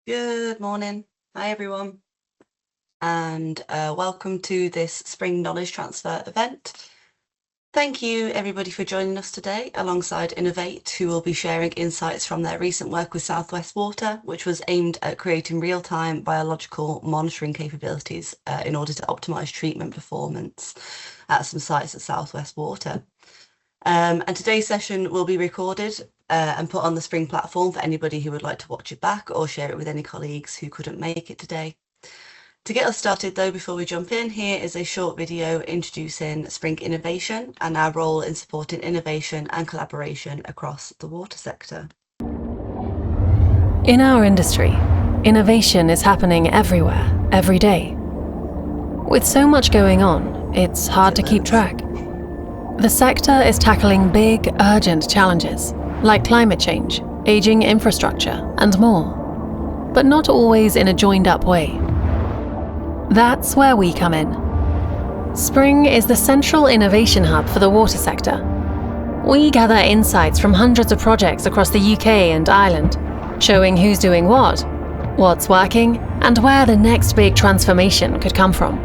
Good morning. Hi, everyone, and welcome to this Spring Knowledge Transfer event. Thank you, everybody, for joining us today alongside Inneauvate, who will be sharing insights from their recent work with Wastewater, which was aimed at creating real-time biological monitoring capabilities in order to optimise treatment performance at some sites at Wastewater. And today's session will be recorded and put on the Spring platform for anybody who would like to watch it back or share it with any colleagues who couldn't make it today. To get us started though, before we jump in, here is a short video introducing Spring Innovation and our role in supporting innovation and collaboration across the water sector. In our industry, innovation is happening everywhere, every day. With so much going on, it's hard to keep track. The sector is tackling big, urgent challenges, like climate change, aging infrastructure, and more, but not always in a joined-up way. That's where we come in. Spring is the central innovation hub for the water sector. We gather insights from hundreds of projects across the UK and Ireland, showing who's doing what, what's working, and where the next big transformation could come from.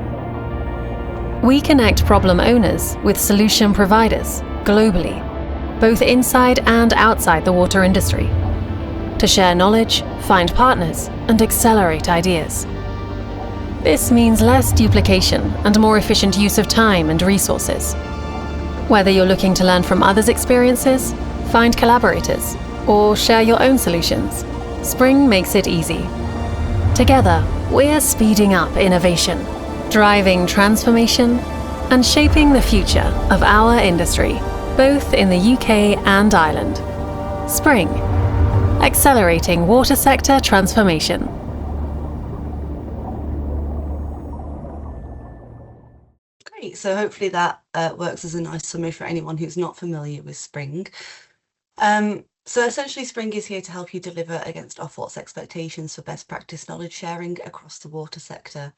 We connect problem owners with solution providers globally, both inside and outside the water industry, to share knowledge, find partners, and accelerate ideas. This means less duplication and more efficient use of time and resources. Whether you're looking to learn from others' experiences, find collaborators, or share your own solutions, Spring makes it easy. Together, we're speeding up innovation, driving transformation, and shaping the future of our industry, both in the UK and Ireland. Spring, accelerating water sector transformation. Great, so hopefully that works as a nice summary for anyone who's not familiar with Spring. So essentially, Spring is here to help you deliver against Ofwat's expectations for best practice knowledge sharing across the water sector.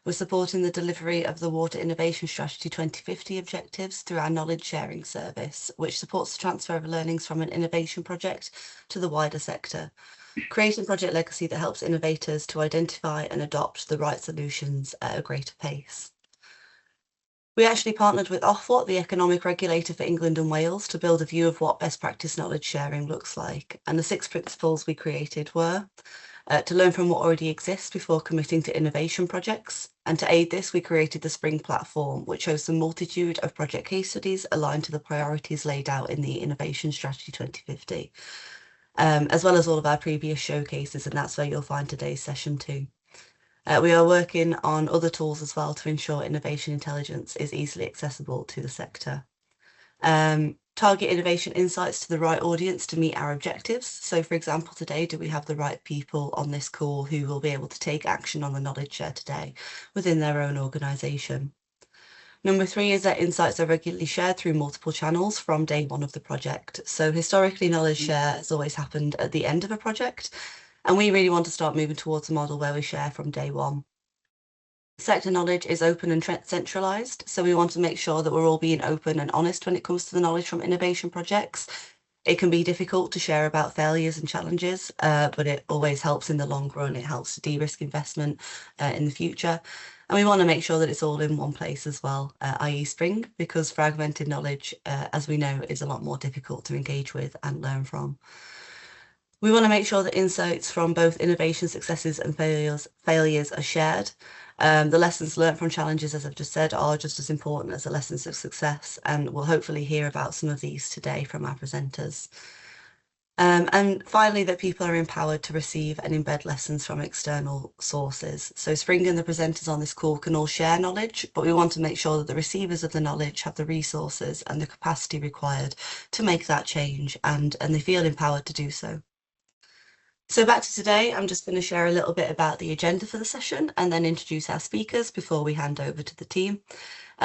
We're supporting the delivery of the Water Innovation Strategy 2050 objectives through our knowledge sharing service, which supports the transfer of learnings from an innovation project to the wider sector, creating project legacy that helps innovators to identify and adopt the right solutions at a greater pace. We actually partnered with Ofwat, the economic regulator for England and Wales, to build a view of what best practice knowledge sharing looks like. And the 6 principles we created were to learn from what already exists before committing to innovation projects. And to aid this, we created the Spring platform, which hosts a multitude of project case studies aligned to the priorities laid out in the Innovation Strategy 2050, as well as all of our previous showcases, and that's where you'll find today's session too. We are working on other tools as well to ensure innovation intelligence is easily accessible to the sector. Target innovation insights to the right audience to meet our objectives. So for example, today, do we have the right people on this call who will be able to take action on the knowledge share today within their own organisation? Number 3 is that insights are regularly shared through multiple channels from day one of the project. So historically, knowledge share has always happened at the end of a project, and we really want to start moving towards a model where we share from day one. Sector knowledge is open and centralised, so we want to make sure that we're all being open and honest when it comes to the knowledge from innovation projects. It can be difficult to share about failures and challenges, but it always helps in the long run. It helps to de-risk investment in the future. And we want to make sure that it's all in one place as well, i.e. Spring, because fragmented knowledge, as we know, is a lot more difficult to engage with and learn from. We want to make sure that insights from both innovation successes and failures are shared. The lessons learned from challenges, as I've just said, are just as important as the lessons of success, and we'll hopefully hear about some of these today from our presenters. And finally, that people are empowered to receive and embed lessons from external sources. So Spring and the presenters on this call can all share knowledge, but we want to make sure that the receivers of the knowledge have the resources and the capacity required to make that change, and they feel empowered to do so. So back to today, I'm just going to share a little bit about the agenda for the session and then introduce our speakers before we hand over to the team.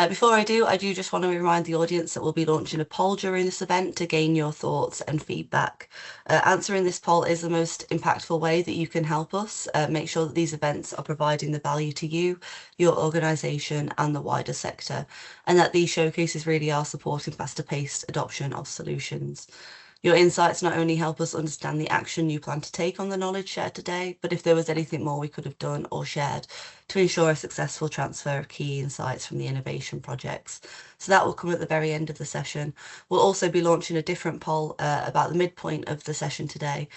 Before I do just want to remind the audience that we'll be launching a poll during this event to gain your thoughts and feedback. Answering this poll is the most impactful way that you can help us make sure that these events are providing the value to you, your organisation and the wider sector, and that these showcases really are supporting faster paced adoption of solutions. Your insights not only help us understand the action you plan to take on the knowledge shared today, but if there was anything more we could have done or shared to ensure a successful transfer of key insights from the innovation projects. So that will come at the very end of the session. We'll also be launching a different poll about the midpoint of the session today,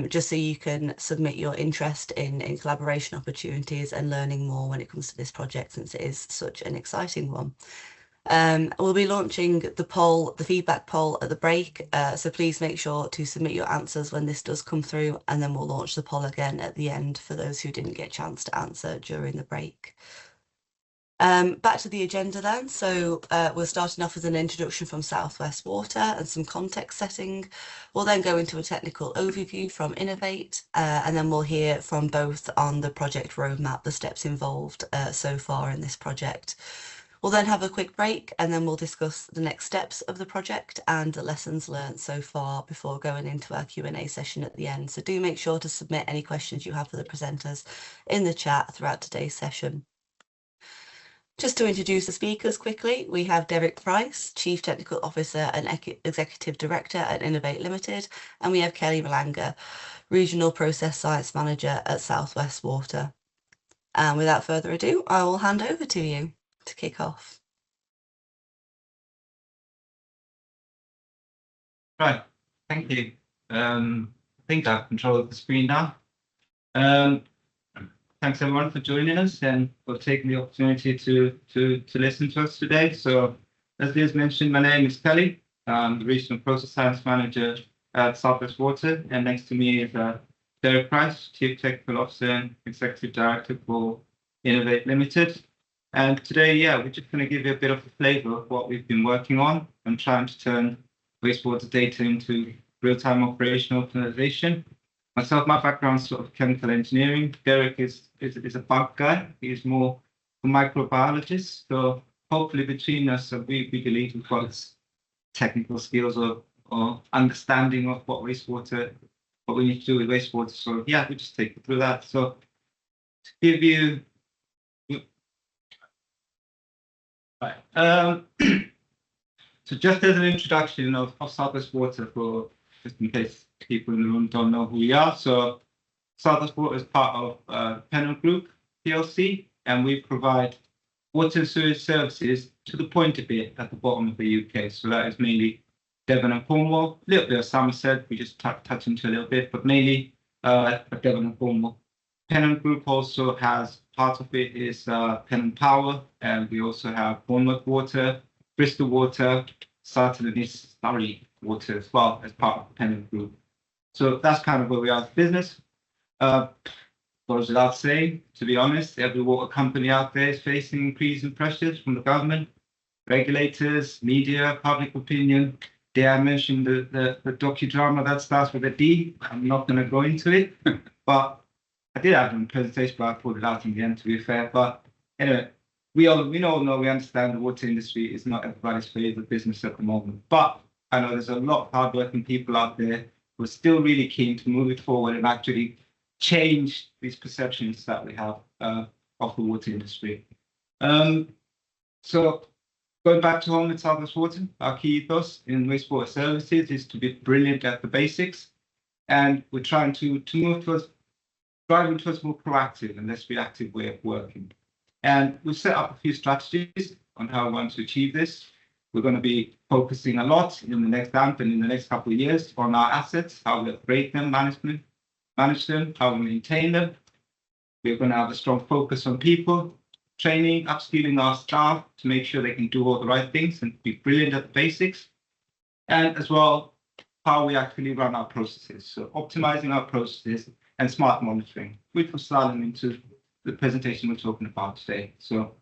just so you can submit your interest in collaboration opportunities and learning more when it comes to this project, since it is such an exciting one. We'll be launching the feedback poll at the break, so please make sure to submit your answers when this does come through, and then we'll launch the poll again at the end for those who didn't get a chance to answer during the break. Back to the agenda then. So we're starting off with an introduction from Southwest Water and some context setting. We'll then go into a technical overview from Inneauvate, and then we'll hear from both on the project roadmap, the steps involved so far in this project. We'll then have a quick break, and then we'll discuss the next steps of the project and the lessons learned so far before going into our Q&A session at the end. So do make sure to submit any questions you have for the presenters in the chat throughout today's session. Just to introduce the speakers quickly, we have Derek Price, Chief Technical Officer and Executive Director at Inneauvate Limited, and we have Kelly Malanga, Regional Process Science Manager at Southwest Water. And without further ado, I will hand over to you to kick off. Right, thank you. I think I've controlled the screen now. Thanks everyone for joining us and for taking the opportunity to listen to us today. So, as Liz mentioned, my name is Kelly. I'm the Regional Process Science Manager at Southwest Water, and next to me is Derek Price, Chief Technical Officer and Executive Director for Inneauvate Limited. And today, we're just going to give you a bit of a flavour of what we've been working on and trying to turn wastewater data into real-time operational optimization. Myself, my background is sort of chemical engineering. Derek is a bug guy. He's more a microbiologist. So hopefully between us, we believe we've got technical skills or understanding of what we need to do with wastewater. So we just take you through that. So to give you so just as an introduction of Southwest Water, for just in case people in the room don't know who we are. So Southwest Water is part of Pennant Group PLC, and we provide water and sewage services to the point a bit at the bottom of the UK. So that is mainly Devon and Cornwall, a little bit of Somerset, we just touch into a little bit, but mainly Devon and Cornwall. Pennant Group also has part of it is Pennant Power, and we also have Bournemouth Water, Bristol Water, Sutton and East Surrey Water as well as part of the Pennant Group. So that's kind of where we are as a business. Goes without saying, to be honest, every water company out there is facing increasing pressures from the government, regulators, media, public opinion. Dare I mention the docudrama that starts with a D? I'm not going to go into it, but I did have a presentation, but I pulled it out in the end, to be fair. But anyway, we all know, we understand the water industry is not everybody's favorite business at the moment. But I know there's a lot of hardworking people out there who are still really keen to move it forward and actually change these perceptions that we have of the water industry. So going back to home at Southwest Water, our key ethos in wastewater services is to be brilliant at the basics. And we're trying to move towards driving towards more proactive and less reactive way of working. And we've set up a few strategies on how we want to achieve this. We're going to be focusing a lot in the next AMP and in the next couple of years on our assets, how we upgrade them, manage them, how we maintain them. We're going to have a strong focus on people, training, upskilling our staff to make sure they can do all the right things and be brilliant at the basics. And as well, how we actually run our processes. So optimizing our processes and smart monitoring, which will start into the presentation we're talking about today. So,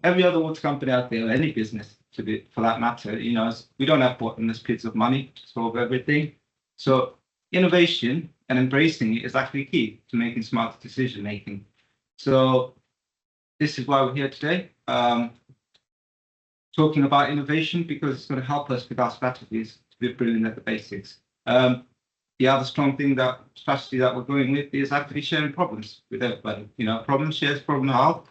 every other water company out there, or any business for that matter, we don't have bottomless pits of money to solve everything. So innovation and embracing it is actually key to making smart decision making. So this is why we're here today, talking about innovation, because it's going to help us with our strategies to be brilliant at the basics. The other strong strategy that we're going with is actually sharing problems with everybody. Problem shares, problem help.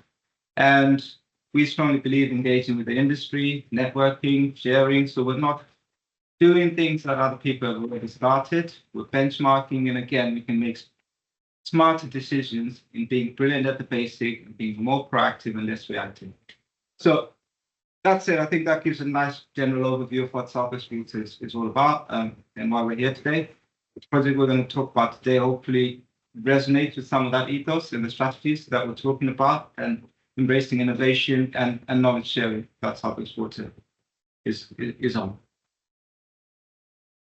And we strongly believe in engaging with the industry, networking, sharing. So we're not doing things that other people have already started. We're benchmarking, and again, we can make smarter decisions in being brilliant at the basic and being more proactive and less reactive. So that's it. I think that gives a nice general overview of what Southwest Routes is all about, and why we're here today. The project we're going to talk about today hopefully resonates with some of that ethos and the strategies that we're talking about, and embracing innovation and knowledge sharing that Southwest Water is on.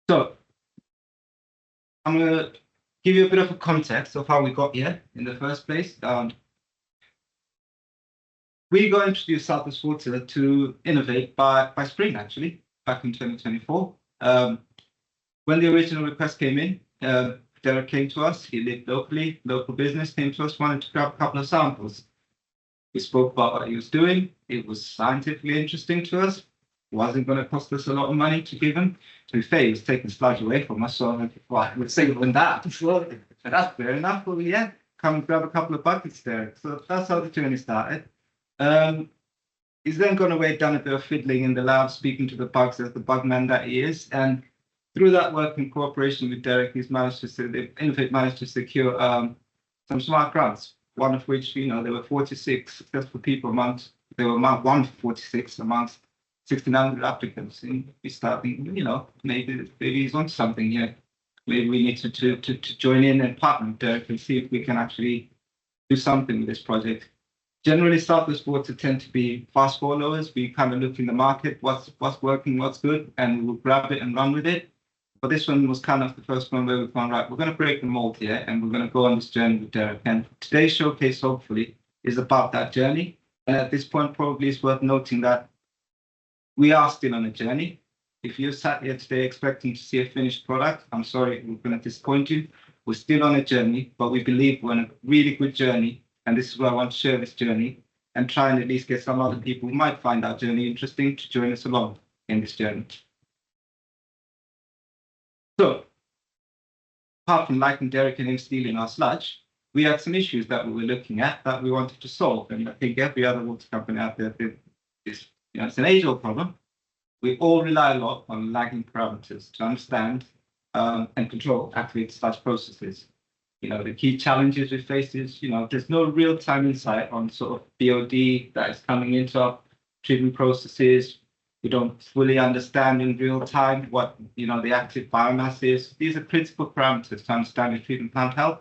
So I'm going to give you a bit of a context of how we got here in the first place. We got introduced Southwest Water to Inneauvate by Spring, actually, back in 2024. When the original request came in, Derek came to us. He lived locally, local business, came to us, wanted to grab a couple of samples. We spoke about what he was doing. It was scientifically interesting to us. It wasn't going to cost us a lot of money to give him. To be fair, he was taking sludge away from us, so I would say than that. But that's fair enough. Well, yeah, come grab a couple of buckets, Derek. So that's how the journey started. He's then gone away, done a bit of fiddling in the lab, speaking to the bugs as the bug man that he is. And through that work in cooperation with Derek, Inneauvate managed to secure some smart grants. One of which, there were 46 successful people amongst, there were one 46 amongst 1,600 applicants. And we started, maybe he's on something here. Maybe we need to join in and partner with Derek and see if we can actually do something with this project. Generally, Southwest Water tend to be fast followers. We kind of look in the market, what's working, what's good, and we'll grab it and run with it. But this one was kind of the first one where we've gone, right, we're going to break the mold here, and we're going to go on this journey with Derek. And today's showcase, hopefully, is about that journey. And at this point, probably it's worth noting that we are still on a journey. If you're sat here today expecting to see a finished product, I'm sorry, we're going to disappoint you. We're still on a journey, but we believe we're on a really good journey. And this is where I want to share this journey and try and at least get some other people who might find our journey interesting to join us along in this journey. So, apart from liking Derek and him stealing our sludge, we had some issues that we were looking at that we wanted to solve. And I think every other water company out there is, it's an age-old problem. We all rely a lot on lagging parameters to understand and control activated sludge processes. The key challenges we face is, there's no real-time insight on sort of BOD that is coming into our treatment processes. We don't fully understand in real time what, the active biomass is. These are critical parameters to understand your treatment plant health.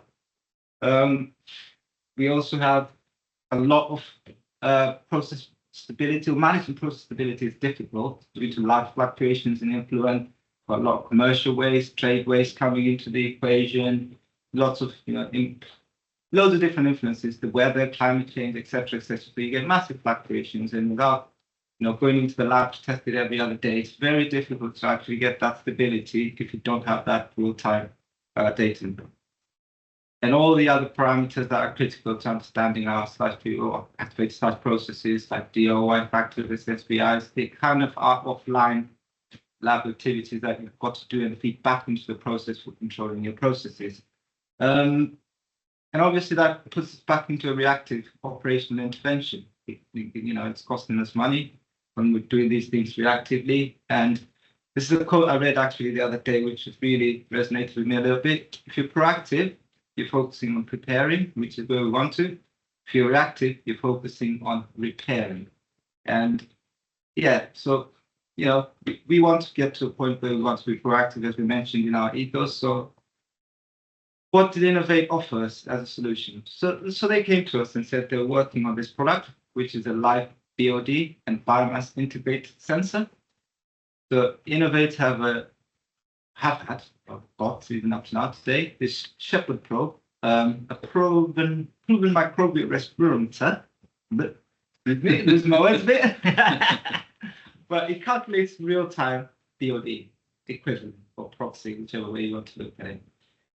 We also have a lot of process stability. Managing process stability is difficult due to large fluctuations in influent. Got a lot of commercial waste, trade waste coming into the equation. Lots of, loads of different influences, the weather, climate change, etc., etc. So you get massive fluctuations, and without, going into the lab to test it every other day, it's very difficult to actually get that stability if you don't have that real-time data. And all the other parameters that are critical to understanding our or activated sludge processes like DOI factors, SSBIs, they kind of are offline lab activities that you've got to do and feed back into the process for controlling your processes. And obviously that puts us back into a reactive operational intervention. It's costing us money when we're doing these things reactively. And this is a quote I read actually the other day, which has really resonated with me a little bit. If you're proactive, you're focusing on preparing, which is where we want to. If you're reactive, you're focusing on repairing. And yeah, so, we want to get to a point where we want to be proactive, as we mentioned in our ethos. So what did Inneauvate offer us as a solution? So they came to us and said they were working on this product, which is a live BOD and biomass integrated sensor. So Inneauvate have had, or got even up to now today, this Shepherd probe, a proven microbial respirator. But lose my words a bit. But it calculates real-time BOD equivalent or proxy, whichever way you want to look at it.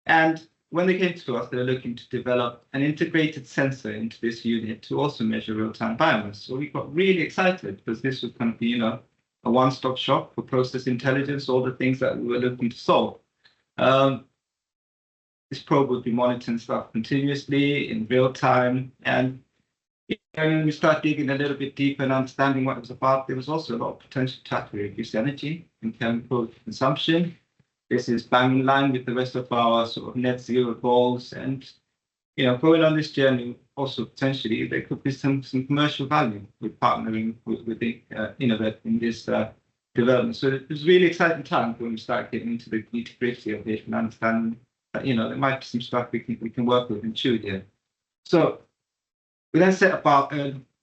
And when they came to us, they were looking to develop an integrated sensor into this unit to also measure real-time biomass. So we got really excited because this was going to be, a one-stop shop for process intelligence, all the things that we were looking to solve. This probe would be monitoring stuff continuously in real time. And when we start digging a little bit deeper and understanding what it was about, there was also a lot of potential to reduce energy in chemical consumption. This is bang in line with the rest of our sort of net zero goals. And, going on this journey, also potentially there could be some commercial value with partnering with the Inneauvate in this development. So it was really exciting time when we start getting into the nitty-gritty of it and understanding that, there might be some stuff we can work with and chew here. So we then set about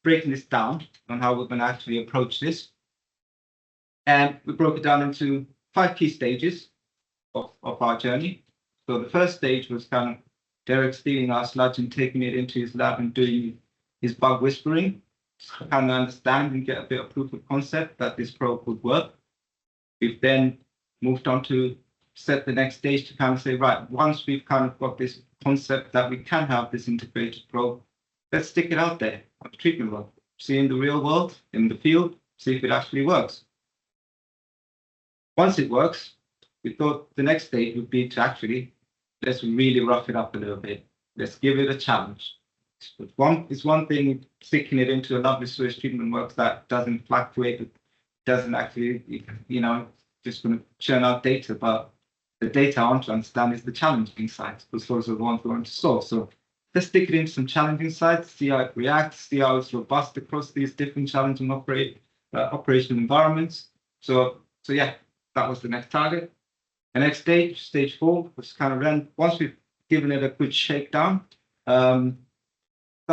breaking this down on how we're going to actually approach this. And we broke it down into 5 key stages of our journey. So the first stage was kind of Derek stealing our sludge and taking it into his lab and doing his bug whispering to kind of understand and get a bit of proof of concept that this probe would work. We've then moved on to set the next stage to kind of say, right, once we've kind of got this concept that we can have this integrated probe, let's stick it out there on the treatment well, see in the real world, in the field, see if it actually works. Once it works, we thought the next stage would be to actually, let's really rough it up a little bit. Let's give it a challenge. It's one thing sticking it into a lovely sewage treatment works that doesn't fluctuate, doesn't actually, just going to churn out data, but the data I want to understand is the challenging sides, because those are the ones we want to solve. So let's stick it into some challenging sides, see how it reacts, see how it's robust across these different challenging operational environments. So yeah, that was the next target. The next stage 4, was kind of then, once we've given it a good shakedown, start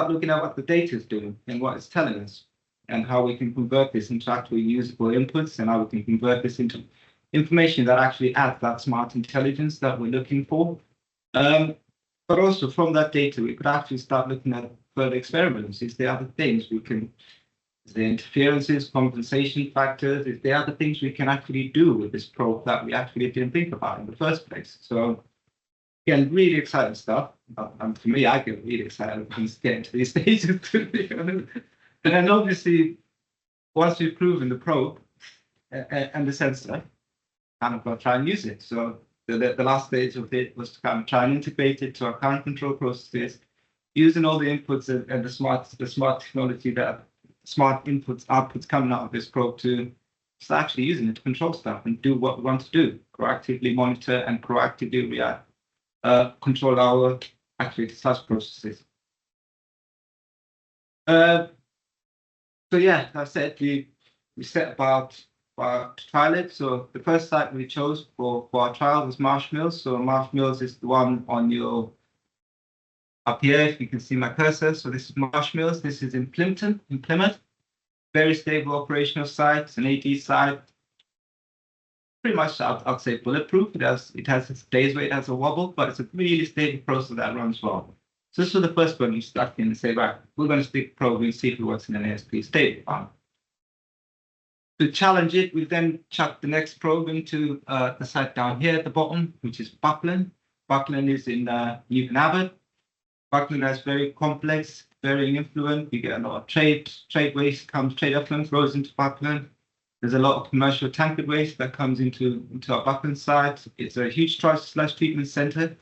looking at what the data is doing and what it's telling us, and how we can convert this into actually usable inputs, and how we can convert this into information that actually adds that smart intelligence that we're looking for. But also from that data, we could actually start looking at further experiments. Is there other things we can, is there interferences, compensation factors? Is there other things we can actually do with this probe that we actually didn't think about in the first place? So again, really exciting stuff. And for me, I get really excited when we get into these stages. And then obviously, once we've proven the probe and the sensor, kind of got to try and use it. So the last stage of it was to kind of try and integrate it to our current control processes, using all the inputs and the smart technology, that smart inputs, outputs coming out of this probe to start actually using it to control stuff and do what we want to do, proactively monitor and proactively react, control our actually sludge processes. So yeah, as I said, we set about to trial it. So the first site we chose for our trial was Marsh Mills. So Marsh Mills is the one on your up here, if you can see my cursor. So this is Marsh Mills. This is in Plymouth. Very stable operational site. It's an AD site. Pretty much, I'd say bulletproof. It has its days where it has a wobble, but it's a really stable process that runs well. So this was the first one you stuck in and say, right, we're going to stick probe and see if it works in an ASP stable. To challenge it, we then chucked the next probe into the site down here at the bottom, which is Buckland. Buckland is in Newton Abbot. Buckland has very complex, varying influent. We get a lot of trade waste comes, trade effluent flows into Buckland. There's a lot of commercial tankard waste that comes into our Buckland site. It's a huge sludge treatment center,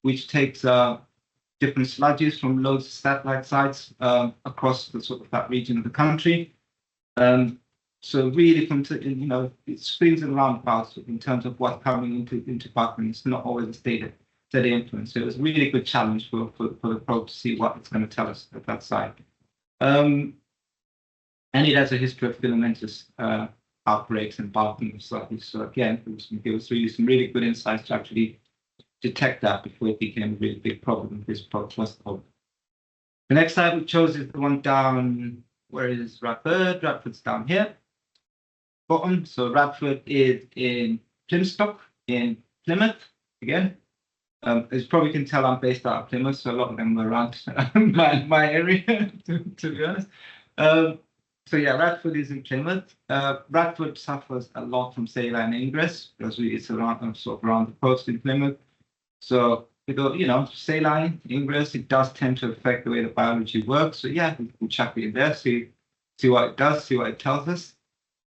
which takes different sludges from loads of satellite sites across the sort of that region of the country. So really, it swings and roundabouts in terms of what's coming into Buckland. It's not always a steady influence. So it was a really good challenge for the probe to see what it's going to tell us at that site. And it has a history of filamentous outbreaks and bulking of sludge. So again, it was really some really good insights to actually detect that before it became a really big problem. This probe was the The next site we chose is the one down, where is Radford? Radford's down here. Bottom. So Radford is in Plymstock in Plymouth again. As you probably can tell, I'm based out of Plymouth, so a lot of them were around my area, to be honest. So yeah, Radford is in Plymouth. Radford suffers a lot from saline ingress because it's around the coast in Plymouth. So saline ingress, it does tend to affect the way the biology works. So yeah, we'll chuck it in there, see what it does, see what it tells us.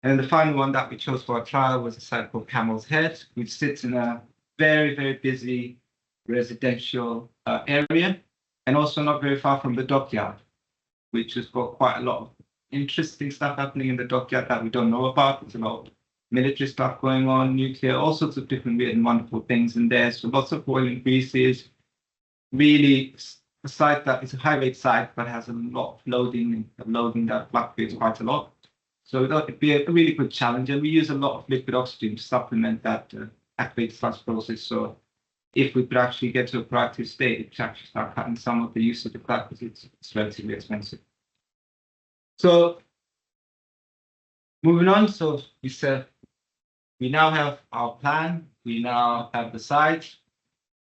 And the final one that we chose for our trial was a site called Camel's Head, which sits in a very, very busy residential area, and also not very far from the dockyard, which has got quite a lot of interesting stuff happening in the dockyard that we don't know about. There's a lot of military stuff going on, nuclear, all sorts of different weird and wonderful things in there. So lots of oil and greases. Really a site that is a high rate site, but has a lot of loading that fluctuates quite a lot. So it'd be a really good challenge. And we use a lot of liquid oxygen to supplement that activated sludge process. So if we could actually get to a proactive state, it could actually start cutting some of the usage of that because it's relatively expensive. So moving on, so we said we now have our plan, we now have the site.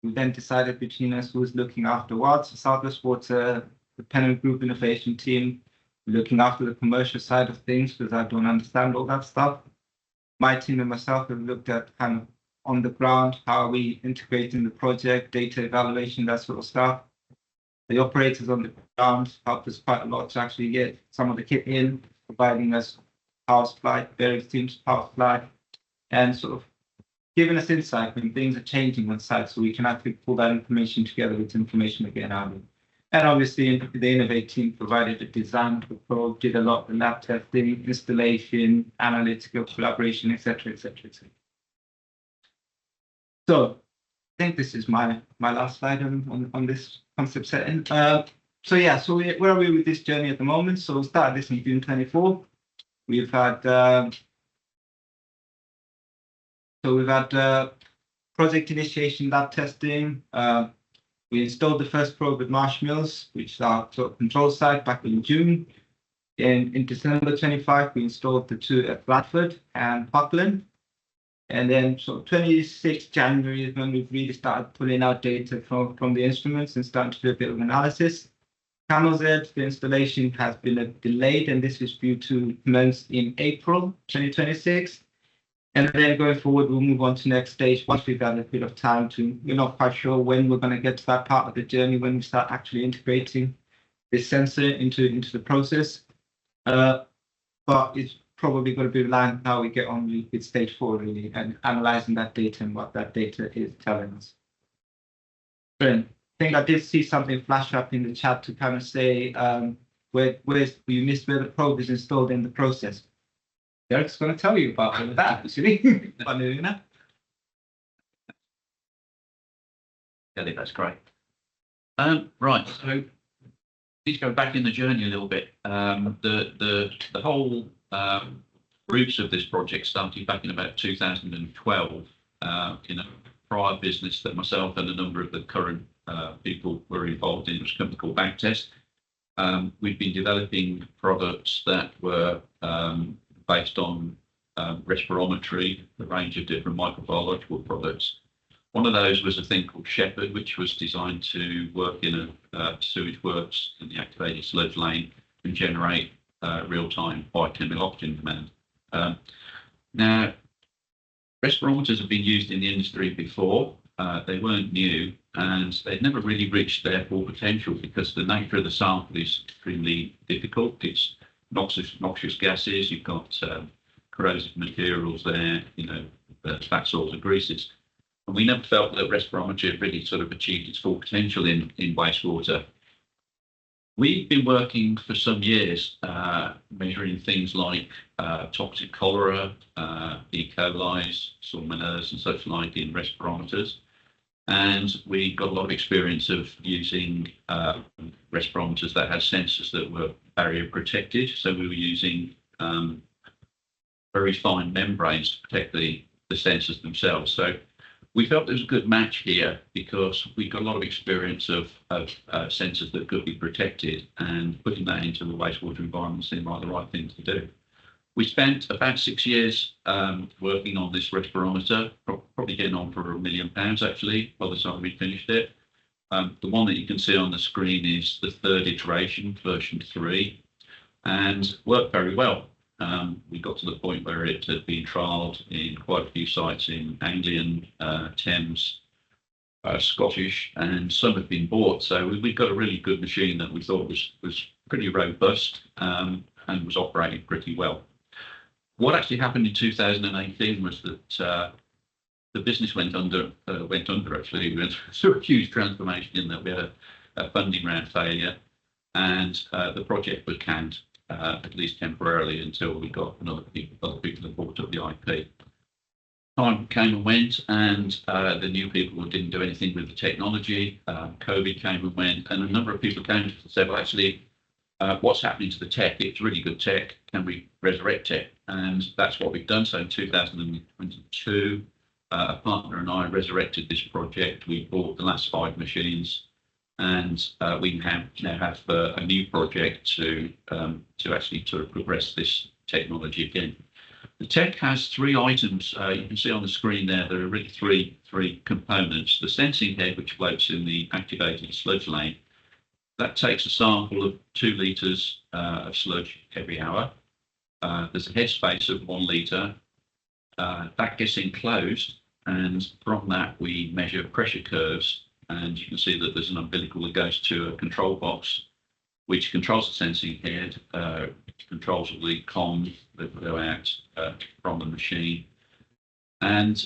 We then decided between us who's looking after what. So Southwest Water, the Pennant Group innovation team, looking after the commercial side of things because I don't understand all that stuff. My team and myself have looked at kind of on the ground, how are we integrating the project, data evaluation, that sort of stuff. The operators on the ground helped us quite a lot to actually get some of the kit in, providing us power supply, various teams power supply, and sort of giving us insight when things are changing on site so we can actually pull that information together with information again out of it. And obviously the Inneauvate team provided the design for the probe, did a lot of the lab testing, installation, analytical collaboration, etc., etc., etc. So I think this is my last slide on this concept setting. So yeah, so where are we with this journey at the moment? So we started this in June 24. We've had project initiation, lab testing. We installed the first probe at Marshmills, which is our sort of control site, back in June. In December 25, we installed the two at Bradford and Parkland. And then so 26 January is when we've really started pulling out data from the instruments and starting to do a bit of analysis. Camel's Edge, the installation has been delayed, and this is due to commence in April 2026. And then going forward, we'll move on to next stage once we've had a bit of time to, we're not quite sure when we're going to get to that part of the journey when we start actually integrating this sensor into the process. But it's probably going to be aligned how we get on with stage 4 really, and analyzing that data and what that data is telling us. Brilliant. I think I did see something flash up in the chat to kind of say where's you missed where the probe is installed in the process. Derek's going to tell you about all of that, actually. Funny enough. Yeah, that's great. Right, so let's go back in the journey a little bit. The whole roots of this project started back in about 2012 in a prior business that myself and a number of the current people were involved in. It was a company called Backtest. We've been developing products that were based on respirometry, a range of different microbiological products. One of those was a thing called Shepherd, which was designed to work in a sewage works in the activated sludge lane and generate real-time biochemical oxygen demand. Now, respirometers have been used in the industry before. They weren't new, and they'd never really reached their full potential because the nature of the sample is extremely difficult. It's noxious gases, you've got corrosive materials there, fat soils and greases. And we never felt that respirometry really sort of achieved its full potential in wastewater. We've been working for some years measuring things like toxic cholera, E. coli, salmonellas and such like in respirometers. And we got a lot of experience of using respirometers that had sensors that were barrier protected. So we were using very fine membranes to protect the sensors themselves. So we felt there was a good match here because we got a lot of experience of sensors that could be protected, and putting that into the wastewater environment seemed like the right thing to do. We spent about 6 years working on this respirometer, probably getting on for £1 million actually by the time we finished it. The one that you can see on the screen is the third iteration, version 3, and worked very well. We got to the point where it had been trialled in quite a few sites in Anglian, Thames, Scottish, and some have been bought. So we've got a really good machine that we thought was pretty robust and was operating pretty well. What actually happened in 2018 was that the business went under actually. We went through a huge transformation in that we had a funding round failure, and the project was canned. at least temporarily, until we got other people that bought up the IP. Time came and went, and the new people didn't do anything with the technology. COVID came and went, and a number of people came and said, well, actually, what's happening to the tech? It's really good tech. Can we resurrect it? And that's what we've done. So in 2022, a partner and I resurrected this project. We bought the last 5 machines, and we now have a new project to actually sort of progress this technology again. The tech has 3 items. You can see on the screen there are really three components. The sensing head, which floats in the activated sludge lane, that takes a sample of 2 litres of sludge every hour. There's a headspace of 1 litre. That gets enclosed, and from that we measure pressure curves, and you can see that there's an umbilical that goes to a control box which controls the sensing head, controls all the comms that go out from the machine. And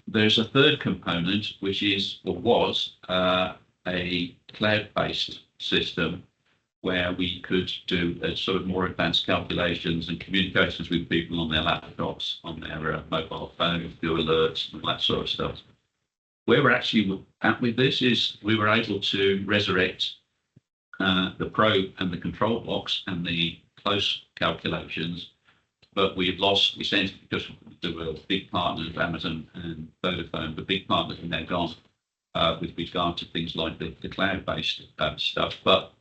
there's a third component, which is, or was, a cloud-based system where we could do sort of more advanced calculations and communications with people on their laptops, on their mobile phones, do alerts and all that sort of stuff. Where we're actually at with this is we were able to resurrect the probe and the control box and the close calculations, but we've lost, essentially, because there were big partners, Amazon and Vodafone, the big partners are now gone with regard to things like the cloud-based stuff. But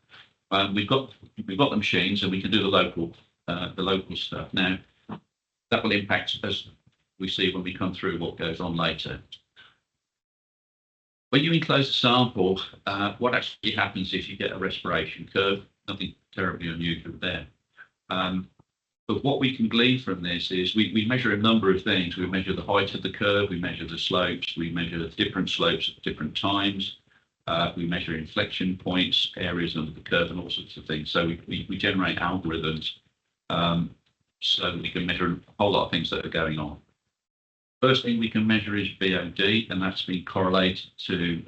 we've got the machines, and we can do the local stuff. Now, that will impact, as we see when we come through, what goes on later. When you enclose a sample, what actually happens is you get a respiration curve. Nothing terribly unusual there. But what we can glean from this is we measure a number of things. We measure the height of the curve, we measure the slopes, we measure different slopes at different times. We measure inflection points, areas under the curve, and all sorts of things. So we generate algorithms so that we can measure a whole lot of things that are going on. First thing we can measure is BOD, and that's been correlated to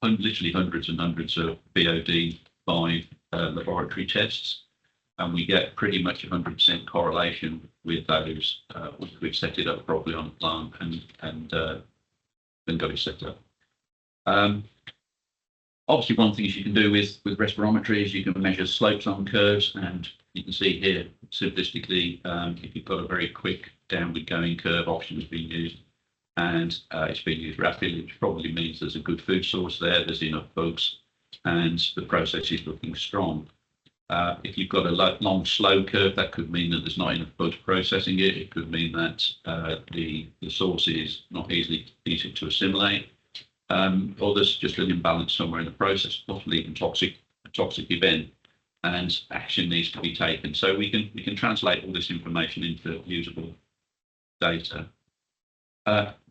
literally hundreds and hundreds of BOD by laboratory tests. And we get pretty much 100% correlation with those once we've set it up properly on the plant and got it set up. Obviously, one thing you can do with respirometry is you can measure slopes on curves, and you can see here simplistically, if you've got a very quick downward going curve, option has been used, and it's being used rapidly, which probably means there's a good food source there, there's enough bugs, and the process is looking strong. If you've got a long, slow curve, that could mean that there's not enough bugs processing it. It could mean that the source is not easy to assimilate, or there's just an imbalance somewhere in the process, possibly even a toxic event, and action needs to be taken. So we can translate all this information into usable data.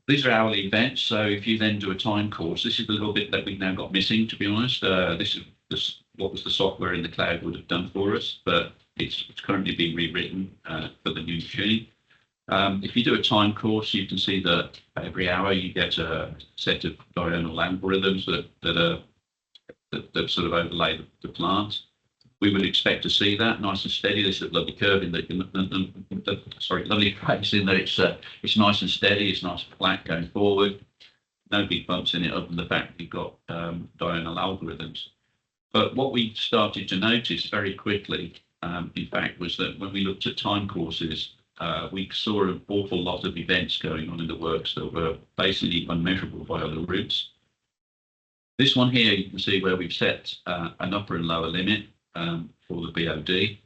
These are hourly events. So if you then do a time course, this is the little bit that we've now got missing, to be honest. This is what was the software in the cloud would have done for us, but it's currently being rewritten for the new machine. If you do a time course, you can see that every hour you get a set of diurnal algorithms that sort of overlay the plant. We would expect to see that nice and steady. This is a lovely curve in that, lovely place in that it's nice and steady. It's nice and flat going forward. No big bumps in it, other than the fact that you've got diurnal algorithms. But what we started to notice very quickly, in fact, was that when we looked at time courses, we saw an awful lot of events going on in the works that were basically unmeasurable by other routes. This one here, you can see where we've set an upper and lower limit for the BOD.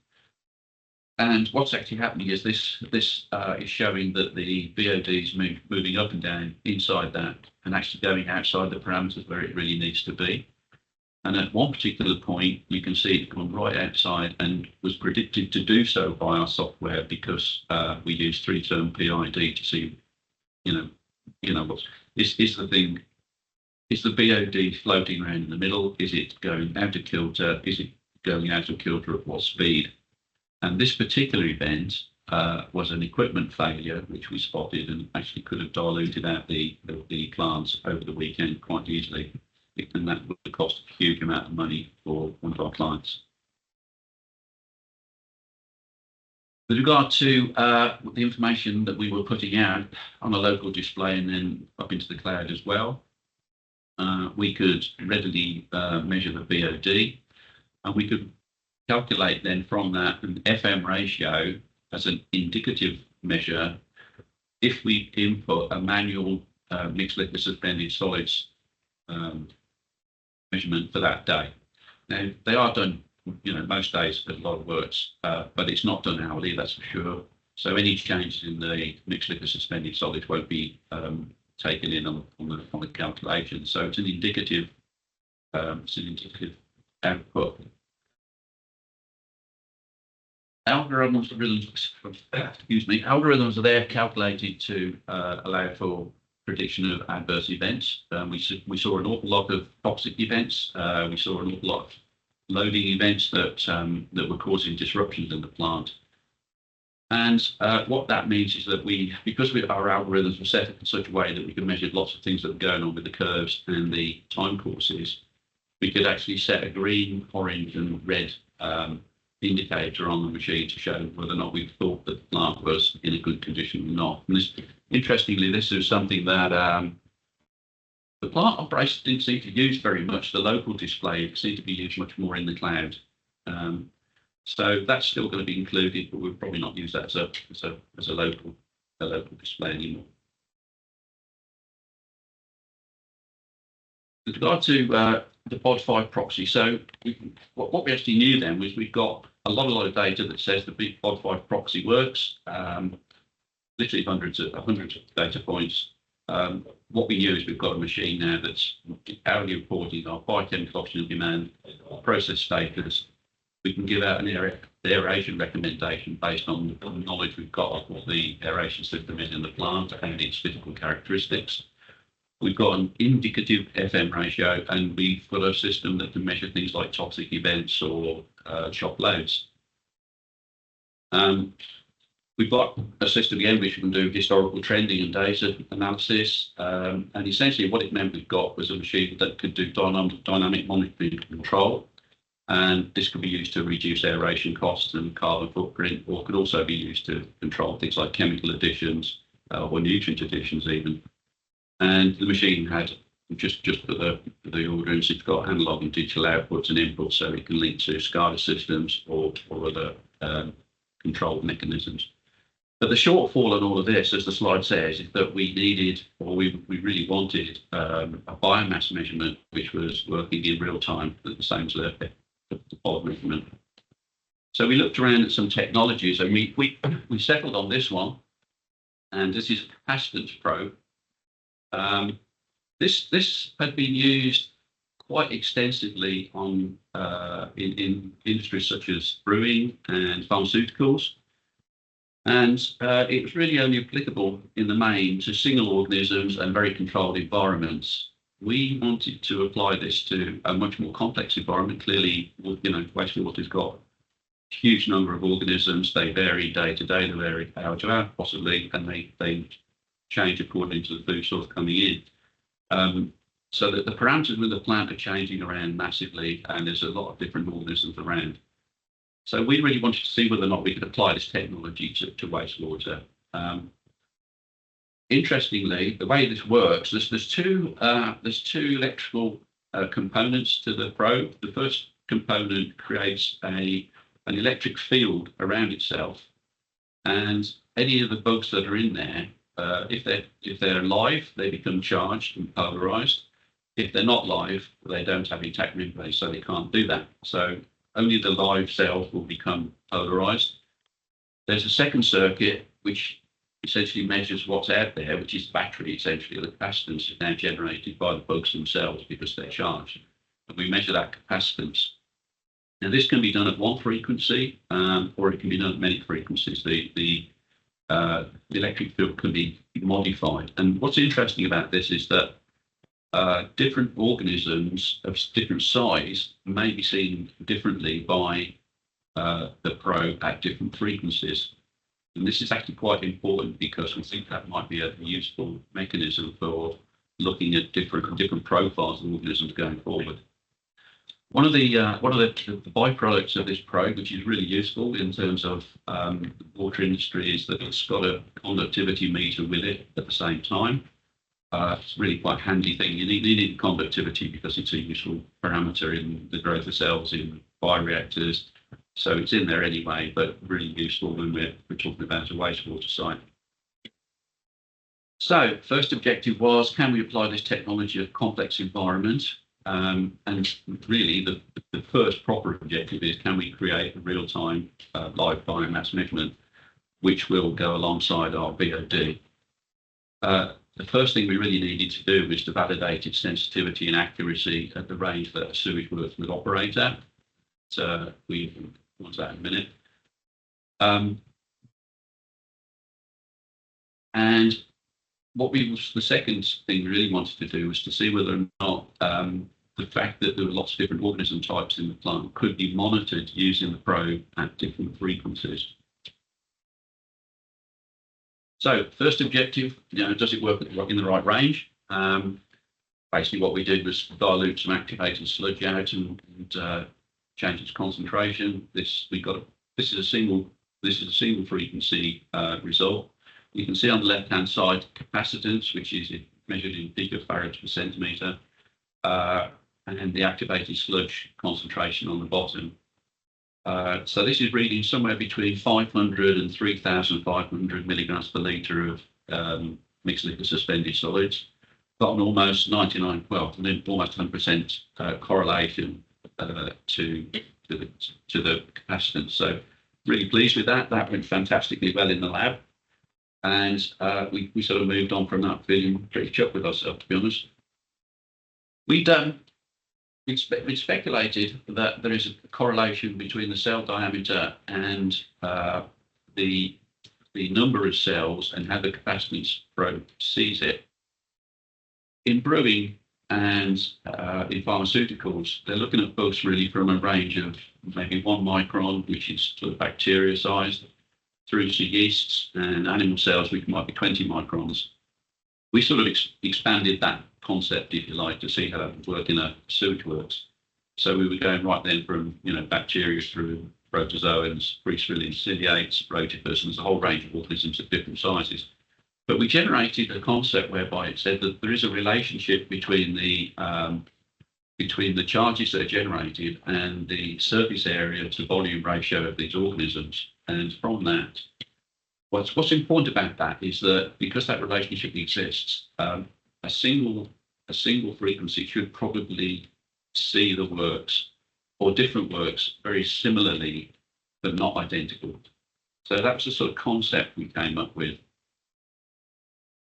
And what's actually happening is this is showing that the BOD is moving up and down inside that and actually going outside the parameters where it really needs to be. And at one particular point, you can see it gone right outside and was predicted to do so by our software because we use 3-term PID to see, what's is the thing. Is the BOD floating around in the middle? Is it going out of kilter? Is it going out of kilter at what speed? And this particular event was an equipment failure, which we spotted and actually could have diluted out the plants over the weekend quite easily. And that would cost a huge amount of money for one of our clients. With regard to the information that we were putting out on a local display and then up into the cloud as well, we could readily measure the VOD, and we could calculate then from that an FM ratio as an indicative measure if we input a manual mixed liquid suspended solids measurement for that day. Now, they are done, most days at a lot of works, but it's not done hourly, that's for sure. So any changes in the mixed liquid suspended solids won't be taken in on the calculation. So it's an indicative output. Algorithms are there calculated to allow for prediction of adverse events. We saw an awful lot of toxic events. We saw an awful lot of loading events that were causing disruptions in the plant. And what that means is that because our algorithms were set up in such a way that we could measure lots of things that were going on with the curves and the time courses, we could actually set a green, orange, and red indicator on the machine to show whether or not we thought that the plant was in a good condition or not. And interestingly, this is something that the plant operations didn't seem to use very much. The local display seemed to be used much more in the cloud. So that's still going to be included, but we'll probably not use that as a local display anymore. With regard to the Pod 5 proxy, so what we actually knew then was we've got a lot of data that says the big Pod 5 proxy works, literally hundreds of data points. What we knew is we've got a machine now that's hourly reporting our biochemical oxygen demand, our process status. We can give out an aeration recommendation based on the knowledge we've got of what the aeration system is in the plant and its physical characteristics. We've got an indicative FM ratio, and we've got a system that can measure things like toxic events or shop loads. We've got a system again which can do historical trending and data analysis, and essentially what it meant we've got was a machine that could do dynamic monitoring control, and this could be used to reduce aeration costs and carbon footprint, or could also be used to control things like chemical additions or nutrient additions even. And the machine had just for the audience, it's got analog and digital outputs and inputs, so it can link to SCADA systems or other control mechanisms. But the shortfall in all of this, as the slide says, is that we needed, or we really wanted, a biomass measurement which was working in real time at the same as the pod measurement. So we looked around at some technologies, and we settled on this one, and this is a capacitance probe. This had been used quite extensively on in industries such as brewing and pharmaceuticals, and it was really only applicable in the main to single organisms and very controlled environments. We wanted to apply this to a much more complex environment. Clearly, wastewater's got a huge number of organisms. They vary day to day, they vary hour to hour possibly, and they change according to the food source coming in. So that the parameters with the plant are changing around massively, and there's a lot of different organisms around. So we really wanted to see whether or not we could apply this technology to wastewater. Interestingly, the way this works, there's two electrical components to the probe. The first component creates an electric field around itself, and any of the bugs that are in there, if they're live, they become charged and polarized. If they're not live, they don't have intact membrane, so they can't do that. So only the live cells will become polarized. There's a second circuit which essentially measures what's out there, which is the battery. Essentially, the capacitance is now generated by the bugs themselves because they're charged, and we measure that capacitance. Now, this can be done at one frequency, or it can be done at many frequencies. The electric field can be modified. And what's interesting about this is that different organisms of different size may be seen differently by the probe at different frequencies. And this is actually quite important because we think that might be a useful mechanism for looking at different profiles of organisms going forward. One of the byproducts of this probe, which is really useful in terms of the water industry, is that it's got a conductivity meter with it at the same time. It's really quite a handy thing. You need conductivity because it's a useful parameter in the growth of cells in bioreactors. So it's in there anyway, but really useful when we're talking about a wastewater site. So first objective was, can we apply this technology of complex environment? And really the first proper objective is, can we create a real-time live biomass measurement, which will go alongside our BOD. The first thing we really needed to do was to validate its sensitivity and accuracy at the range that a sewage works would operate at. So we go on to that in a minute. And the second thing we really wanted to do was to see whether or not the fact that there were lots of different organism types in the plant could be monitored using the probe at different frequencies. So first objective, does it work in the right range? Basically what we did was dilute some activated sludge out and change its concentration. This is a single frequency result. You can see on the left-hand side capacitance, which is measured in picofarads per centimetre, and the activated sludge concentration on the bottom. So this is reading somewhere between 500 and 3,500 milligrams per litre of mixed liquid suspended solids. Got an almost 100% correlation to the capacitance. So really pleased with that. That went fantastically well in the lab. And we sort of moved on from that, feeling pretty chuffed with ourselves, to be honest. We'd speculated that there is a correlation between the cell diameter and the number of cells and how the capacitance probe sees it. In brewing and in pharmaceuticals, they're looking at bugs really from a range of maybe 1 micron, which is sort of bacteria sized, through to yeasts and animal cells, which might be 20 microns. We sort of expanded that concept, if you like, to see how that would work in a sewage works. So we were going right then from bacteria through protozoans, free-swimming ciliates, rotifers, a whole range of organisms of different sizes. But we generated a concept whereby it said that there is a relationship between the charges that are generated and the surface area to volume ratio of these organisms. And from that, what's important about that is that because that relationship exists, a single frequency should probably see the works or different works very similarly, but not identical. So that was the sort of concept we came up with.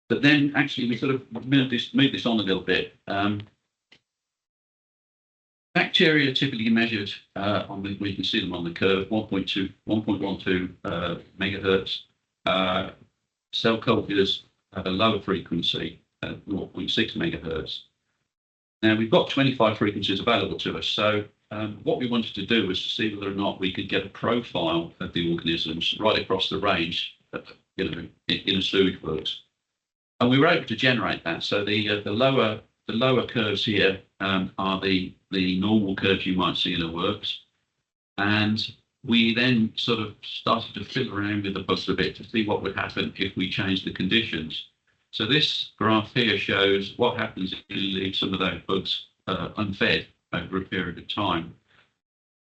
But then actually we sort of moved this on a little bit. Bacteria typically measured we can see them on the curve, 1.12 megahertz. Cell cultures have a lower frequency at 0.6 megahertz. Now we've got 25 frequencies available to us. So what we wanted to do was to see whether or not we could get a profile of the organisms right across the range, in a sewage works. And we were able to generate that. So the lower curves here are the normal curves you might see in a works. And we then sort of started to fiddle around with the bugs a bit to see what would happen if we changed the conditions. So this graph here shows what happens if you leave some of those bugs unfed over a period of time.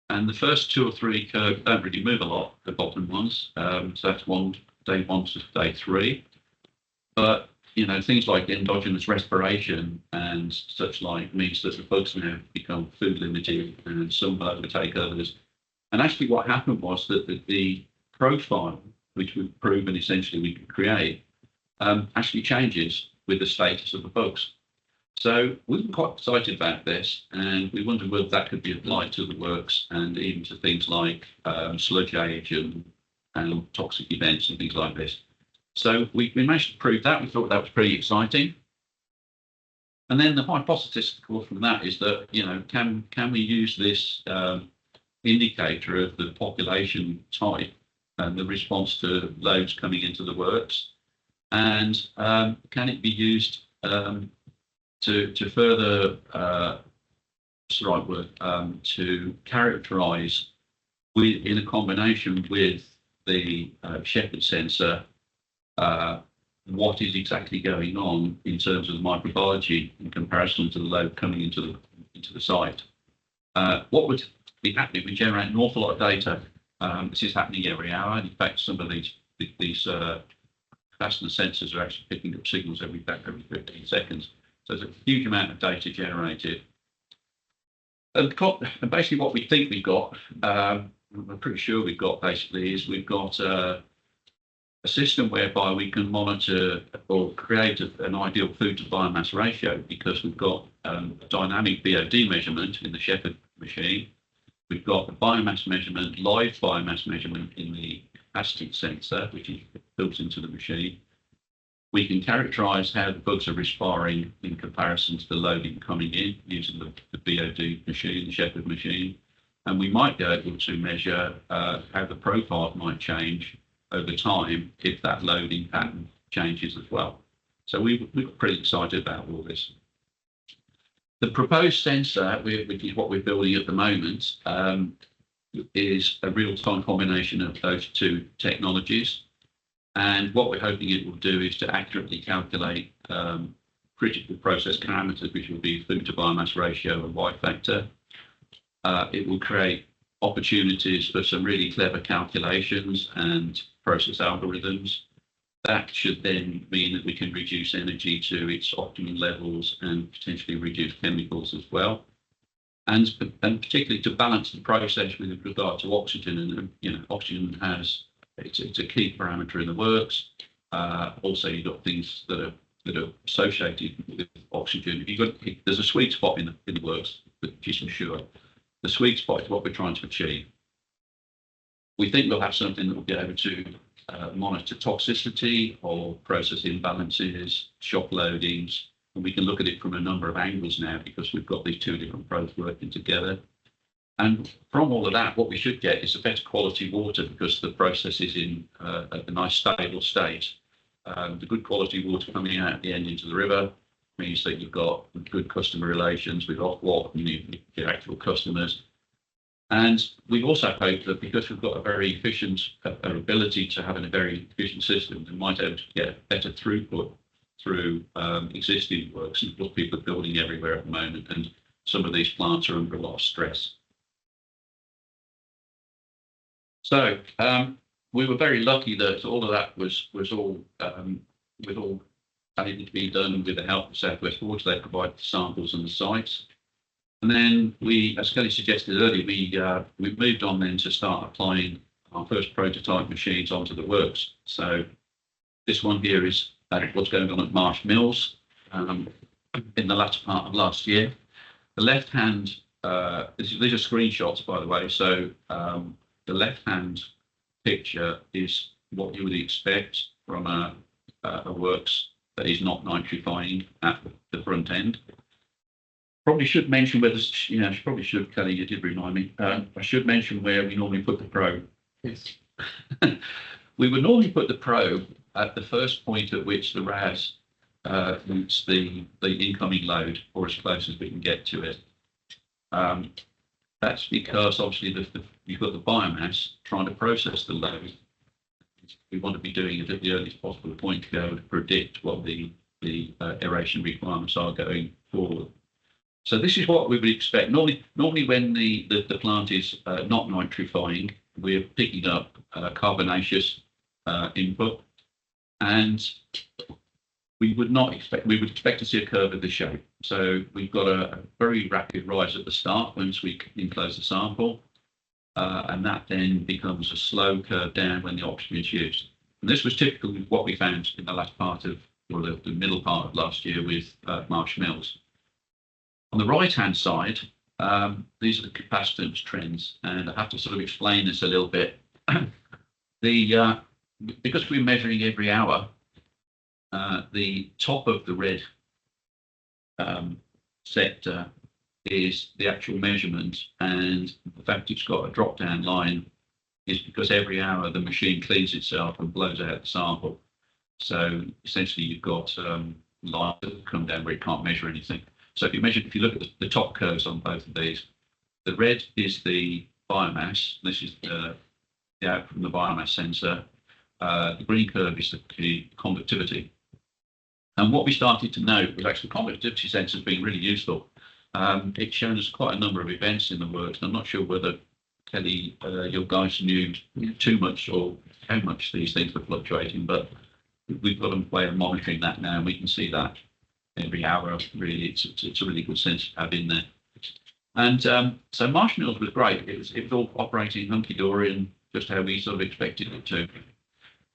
And the first 2 or 3 curves don't really move a lot, the bottom ones. So that's day 1 to day 3. But things like endogenous respiration and such like means that the bugs now become food limited and some will overtake others. And actually what happened was that the profile, which we've proven essentially we can create, actually changes with the status of the bugs. So we were quite excited about this, and we wondered whether that could be applied to the works and even to things like sludge age and toxic events and things like this. So we managed to prove that. We thought that was pretty exciting. And then the hypothesis, of course, from that is that, can we use this indicator of the population type and the response to loads coming into the works? And can it be used to further the right word, to characterize in a combination with the Shepherd sensor what is exactly going on in terms of the microbiology in comparison to the load coming into the site. What would be happening? We generate an awful lot of data. This is happening every hour. And in fact, some of these fastener sensors are actually picking up signals every 15 seconds. So there's a huge amount of data generated. And basically what we think we've got, we're pretty sure we've got basically, is we've got a system whereby we can monitor or create an ideal food to biomass ratio, because we've got a dynamic BOD measurement in the Shepherd machine. We've got the biomass measurement, live biomass measurement in the capacitance sensor, which is built into the machine. We can characterize how the bugs are respiring in comparison to the loading coming in using the BOD machine, the Shepherd machine. And we might be able to measure how the profile might change over time if that loading pattern changes as well. So we're pretty excited about all this. The proposed sensor, which is what we're building at the moment, is a real-time combination of those two technologies. And what we're hoping it will do is to accurately calculate critical process parameters, which will be food to biomass ratio and Y factor. It will create opportunities for some really clever calculations and process algorithms. That should then mean that we can reduce energy to its optimum levels and potentially reduce chemicals as well. And particularly to balance the process with regard to oxygen. And you know, oxygen it's a key parameter in the works. Also, you've got things that are associated with oxygen. There's a sweet spot in the works, just for sure. The sweet spot is what we're trying to achieve. We think we'll have something that will be able to monitor toxicity or process imbalances, shock loadings, and we can look at it from a number of angles now because we've got these two different probes working together. And from all of that, what we should get is a better quality water because the process is in a nice stable state. The good quality water coming out at the end into the river means that you've got good customer relations with Ofwat and your actual customers. And we also hope that because we've got a very efficient ability to have a very efficient system, we might be able to get better throughput through existing works. And what people are building everywhere at the moment, and some of these plants are under a lot of stress. So we were very lucky that all of that was all able to be done with the help of South West Water. They provided the samples and the sites. And then we, as Kelly suggested earlier, we moved on then to start applying our first prototype machines onto the works. So this one here is what's going on at Marsh Mills in the latter part of last year. The left-hand, these are screenshots, by the way. So the left-hand picture is what you would expect from a works that is not nitrifying at the front end. Probably should mention where this, probably should, Kelly, you did remind me. I should mention where we normally put the probe. Yes. We would normally put the probe at the first point at which the RAS meets the incoming load, or as close as we can get to it. That's because obviously you've got the biomass trying to process the load. We want to be doing it at the earliest possible point to be able to predict what the aeration requirements are going forward. So this is what we would expect. Normally when the plant is not nitrifying, we're picking up carbonaceous input, and we would expect to see a curve of this shape. So we've got a very rapid rise at the start once we enclose the sample, and that then becomes a slow curve down when the oxygen is used. And this was typical of what we found in the last part of, or the middle part of last year with Marsh Mills. On the right-hand side, these are the capacitance trends, and I have to sort of explain this a little bit. Because we're measuring every hour, the top of the red sector is the actual measurement, and the fact it's got a drop-down line is because every hour the machine cleans itself and blows out the sample. So essentially you've got lines that come down where it can't measure anything. So if you look at the top curves on both of these, the red is the biomass. This is the out from the biomass sensor. The green curve is the conductivity. And what we started to note was actually the conductivity sensors being really useful. It's shown us quite a number of events in the works. I'm not sure whether Kelly, your guys knew too much or how much these things were fluctuating, but we've got a way of monitoring that now, and we can see that every hour. Really, it's a really good sensor to have in there. And so Marshmallows was great. It was all operating hunky-dory and just how we sort of expected it to.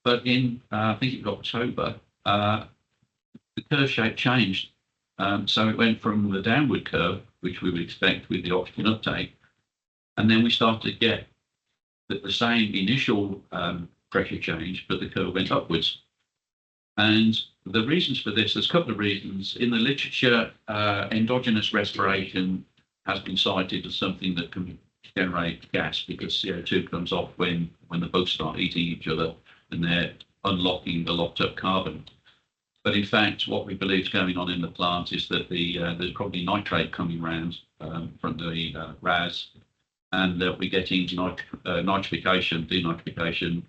But in I think it was October, the curve shape changed. So it went from the downward curve, which we would expect with the oxygen uptake, and then we started to get the same initial pressure change, but the curve went upwards. And the reasons for this, there's a couple of reasons. In the literature, endogenous respiration has been cited as something that can generate gas because CO2 comes off when the bugs start eating each other and they're unlocking the locked up carbon. But in fact, what we believe is going on in the plant is that there's probably nitrate coming around from the RAS, and that we're getting nitrification, denitrification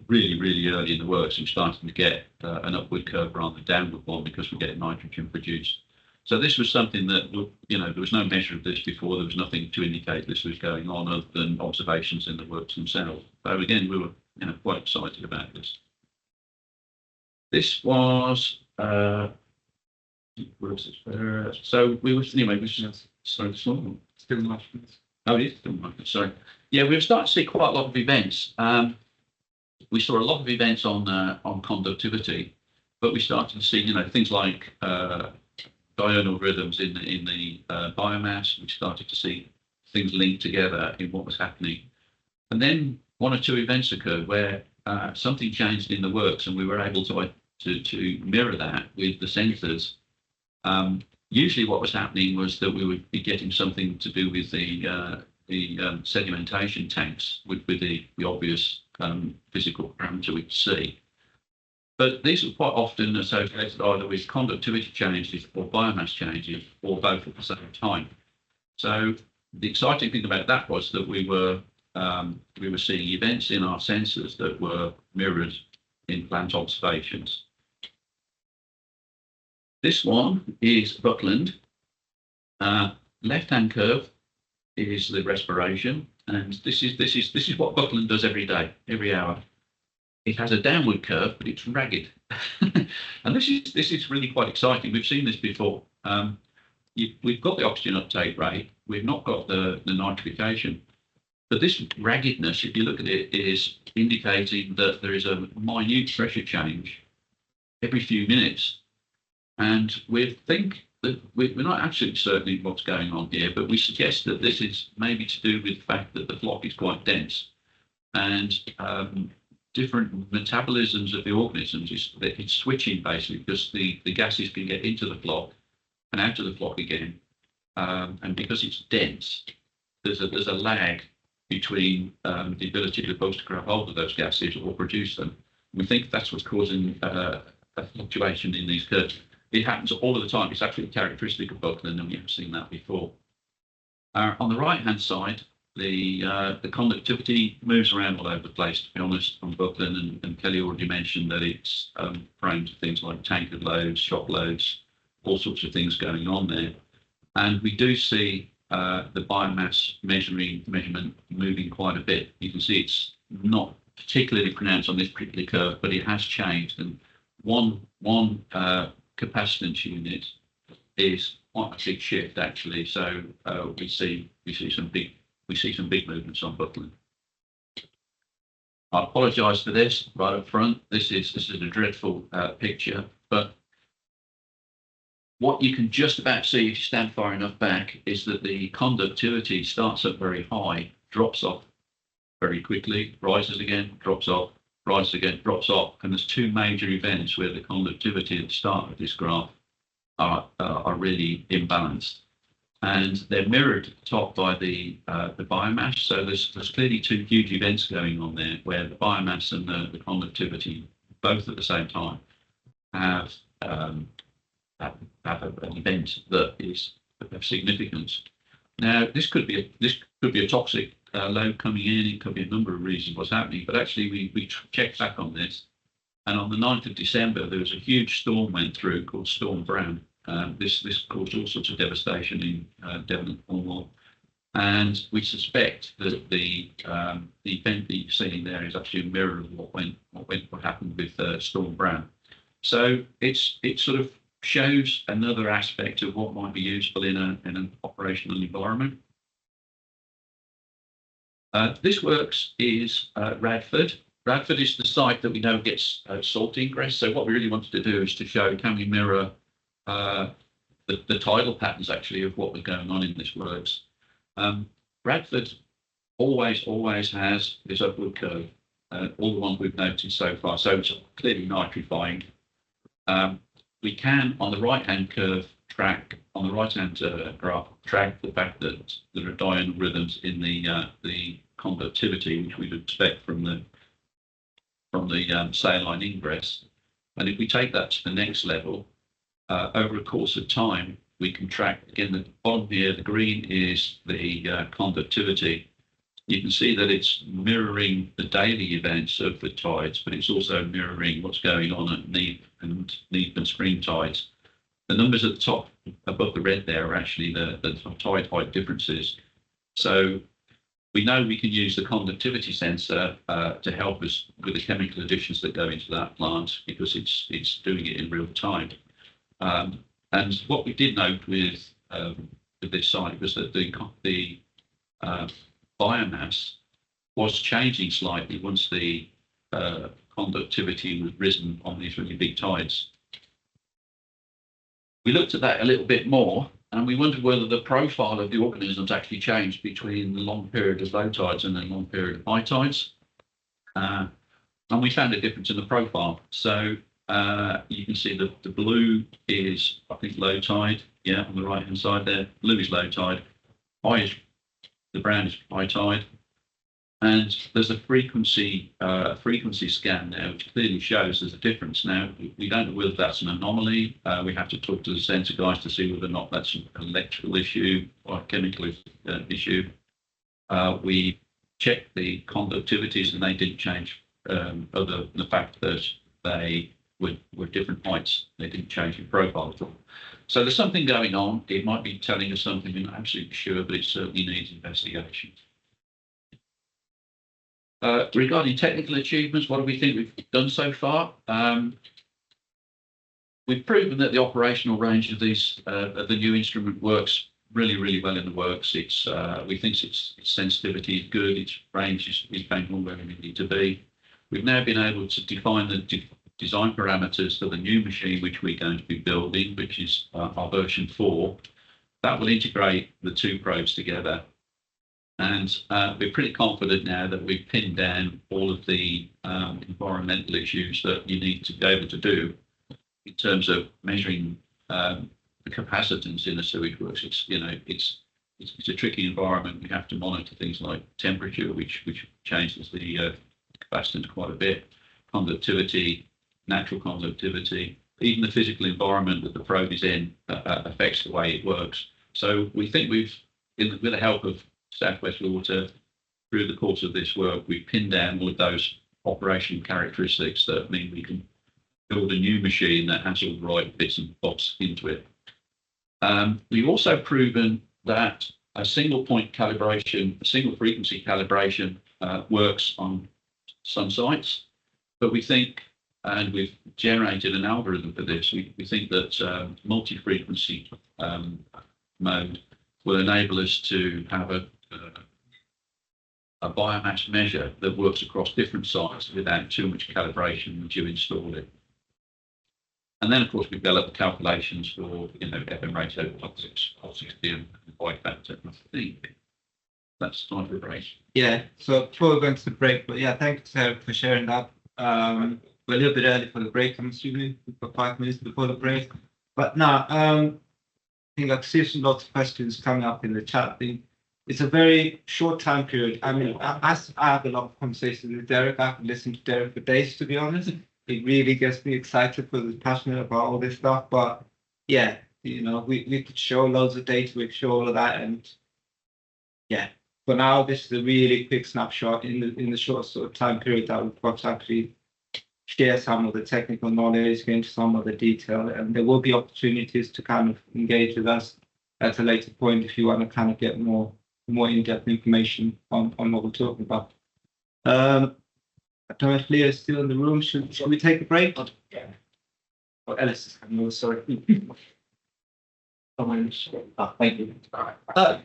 really, really early in the works. We're starting to get an upward curve rather than downward one because we're getting nitrogen produced. So this was something that, there was no measure of this before. There was nothing to indicate this was going on other than observations in the works themselves. So again, we were quite excited about this. This was, so we were, anyway, sorry, still Marshmallows. Oh, it is still Marshmallows, sorry. Yeah, we were starting to see quite a lot of events. We saw a lot of events on conductivity, but we started to see, things like diurnal rhythms in the biomass. We started to see things linked together in what was happening. And then one or two events occurred where something changed in the works, and we were able to mirror that with the sensors. Usually what was happening was that we would be getting something to do with the sedimentation tanks with the obvious physical parameter we could see. But these are quite often associated either with conductivity changes or biomass changes, or both at the same time. So the exciting thing about that was that we were seeing events in our sensors that were mirrored in plant observations. This one is Buckland. Left-hand curve is the respiration, and this is what Buckland does every day, every hour. It has a downward curve, but it's ragged, and this is really quite exciting. We've seen this before. We've got the oxygen uptake rate. We've not got the nitrification. But this raggedness, if you look at it, is indicating that there is a minute pressure change every few minutes. And we think that we're not actually certain what's going on here, but we suggest that this is maybe to do with the fact that the flock is quite dense, and different metabolisms of the organisms it's switching basically because the gases can get into the flock and out of the flock again. And because it's dense, there's a lag between the ability of the bugs to grab hold of those gases or produce them. We think that's what's causing a fluctuation in these curves. It happens all of the time. It's actually a characteristic of Buckland, and we haven't seen that before. On the right-hand side, the conductivity moves around all over the place, to be honest, on Buckland, and Kelly already mentioned that it's prone to things like tanker loads, shock loads, all sorts of things going on there. And we do see the biomass measurement moving quite a bit. You can see it's not particularly pronounced on this particular curve, but it has changed. And one capacitance unit is quite a big shift actually. So we see some big movements on Buckland. I apologise for this right up front. This is a dreadful picture, but what you can just about see if you stand far enough back is that the conductivity starts up very high, drops off very quickly, rises again, drops off, rises again, drops off. And there's two major events where the conductivity at the start of this graph are really imbalanced. And they're mirrored at the top by the biomass. So there's clearly two huge events going on there where the biomass and the conductivity, both at the same time, have have an event that is of significance. Now, this could be a toxic load coming in. It could be a number of reasons what's happening. But actually, we checked back on this, and on the 9th of December, there was a huge storm went through called Storm Brown. This caused all sorts of devastation in Devon and Cornwall, and we suspect that the event that you're seeing there is actually a mirror of what happened with Storm Brown. So it sort of shows another aspect of what might be useful in an operational environment. This works is Radford. Radford is the site that we know gets salt ingress. So what we really wanted to do is to show, can we mirror the tidal patterns actually of what was going on in this works. Radford always has this upward curve, all the ones we've noted so far. So it's clearly nitrifying. We can, on the right-hand curve, track on the right-hand graph, track the fact that there are diurnal rhythms in the conductivity, which we'd expect from the saline ingress. And if we take that to the next level, over a course of time, we can track, again, the bottom here, the green is the conductivity. You can see that it's mirroring the daily events of the tides, but it's also mirroring what's going on at neap and spring tides. The numbers at the top above the red there are actually the tide height differences. So we know we can use the conductivity sensor to help us with the chemical additions that go into that plant, because it's doing it in real time. And what we did note with this site was that the biomass was changing slightly once the conductivity was risen on these really big tides. We looked at that a little bit more, and we wondered whether the profile of the organisms actually changed between the long period of low tides and the long period of high tides. And we found a difference in the profile. So you can see the blue is, I think, low tide. Yeah, on the right hand side there, blue is low tide. The brown is high tide. And there's a frequency scan there, which clearly shows there's a difference. Now, we don't know whether that's an anomaly. We have to talk to the sensor guys to see whether or not that's an electrical issue or a chemical issue. We checked the conductivities, and they didn't change, other than the fact that they were different heights. They didn't change in profile at all. So there's something going on. It might be telling us something we're not absolutely sure, but it certainly needs investigation. Regarding technical achievements, what do we think we've done so far? We've proven that the operational range of the new instrument works really well in the works. We think its sensitivity is good. Its range is bang on where we need to be. We've now been able to define the design parameters for the new machine, which we're going to be building, which is our version 4. That will integrate the two probes together. And we're pretty confident now that we've pinned down all of the environmental issues that you need to be able to do in terms of measuring the capacitance in a sewage works. It's a tricky environment. We have to monitor things like temperature, which changes the capacitance quite a bit, conductivity, natural conductivity, even the physical environment that the probe is in affects the way it works. So we think with the help of South Wastewater, through the course of this work, we've pinned down all of those operational characteristics that mean we can build a new machine that has all the right bits and bobs into it. We've also proven that a single point calibration, a single frequency calibration works on some sites, but we think, and we've generated an algorithm for this, we think that multi-frequency mode will enable us to have a biomass measure that works across different sites without too much calibration once you install it. And then, of course, we've developed calculations for, FM ratio, toxicity, and white factor. I think that's time for a break. Yeah, so before we go into the break, but yeah, thanks Sarah for sharing that. We're a little bit early for the break, I'm assuming. We've got 5 minutes before the break. But now, I think I see some lots of questions coming up in the chat. It's a very short time period. I mean, I have a lot of conversations with Derek. I can listen to Derek for days, to be honest. It really gets me excited because he's passionate about all this stuff. But yeah, we could show loads of data, we could show all of that, and yeah, for now, this is a really quick snapshot in the short sort of time period that we've got to actually share some of the technical knowledge, get into some of the detail, and there will be opportunities to kind of engage with us at a later point if you want to kind of get more in-depth information on what we're talking about. I don't know if Leah is still in the room. Should we take a break? Yeah. Oh, Ellis is coming over, sorry. Thank you.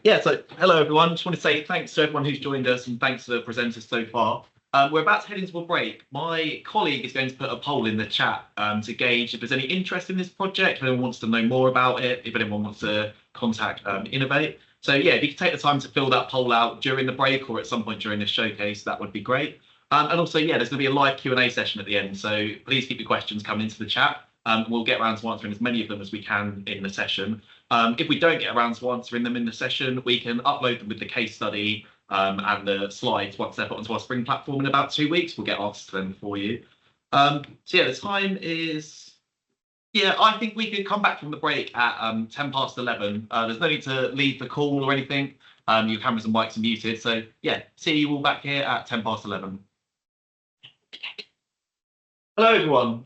Yeah, so hello everyone. Just want to say thanks to everyone who's joined us and thanks to the presenters so far. We're about to head into a break. My colleague is going to put a poll in the chat to gauge if there's any interest in this project, if anyone wants to know more about it, if anyone wants to contact Inneauvate. So yeah, if you could take the time to fill that poll out during the break or at some point during this showcase, that would be great. And also, yeah, there's going to be a live Q&A session at the end, so please keep your questions coming into the chat. We'll get around to answering as many of them as we can in the session. If we don't get around to answering them in the session, we can upload them with the case study and the slides once they're put onto our Spring platform in about 2 weeks. We'll get answers to them for you. So yeah, the time is, yeah, I think we could come back from the break at 11:10. There's no need to leave the call or anything. Your cameras and mics are muted. So yeah, see you all back here at 11:10. Hello everyone,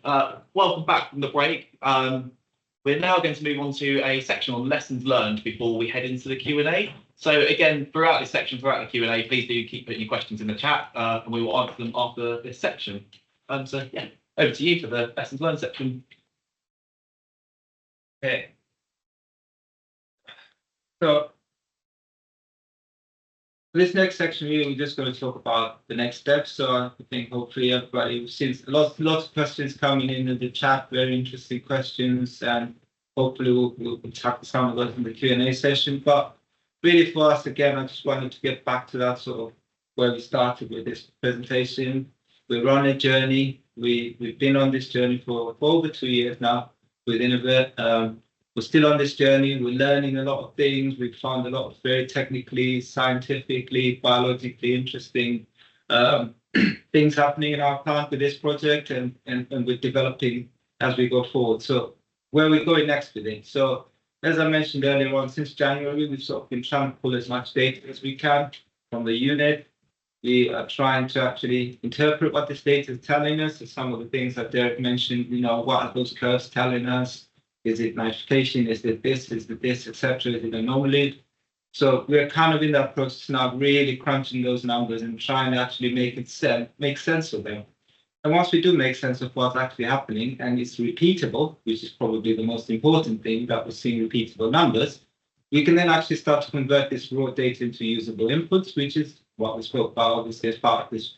welcome back from the break. We're now going to move on to a section on lessons learned before we head into the Q&A. So again, throughout this section, throughout the Q&A, please do keep putting your questions in the chat and we will answer them after this section. So yeah, over to you for the lessons learned section. Okay. So this next section here, we're just going to talk about the next steps. So I think hopefully everybody sees lots of questions coming in the chat, very interesting questions, and hopefully we'll tackle some of those in the Q&A session. But really for us, again, I just wanted to get back to that sort of where we started with this presentation. We're on a journey. We've been on this journey for over 2 years now with Inneauvate. We're still on this journey. We're learning a lot of things. We've found a lot of very technically, scientifically, biologically interesting things happening in our plant with this project, and we're developing as we go forward. So where are we going next with it? So as I mentioned earlier on, since January, we've sort of been trying to pull as much data as we can from the unit. We are trying to actually interpret what this data is telling us. So some of the things that Derek mentioned, what are those curves telling us? Is it nitrification? Is it this? Is it this, etc.? Is it anomaly? So we're kind of in that process now, really crunching those numbers and trying to actually make sense of them. And once we do make sense of what's actually happening and it's repeatable, which is probably the most important thing, that we're seeing repeatable numbers, we can then actually start to convert this raw data into usable inputs, which is what we spoke about obviously as part of this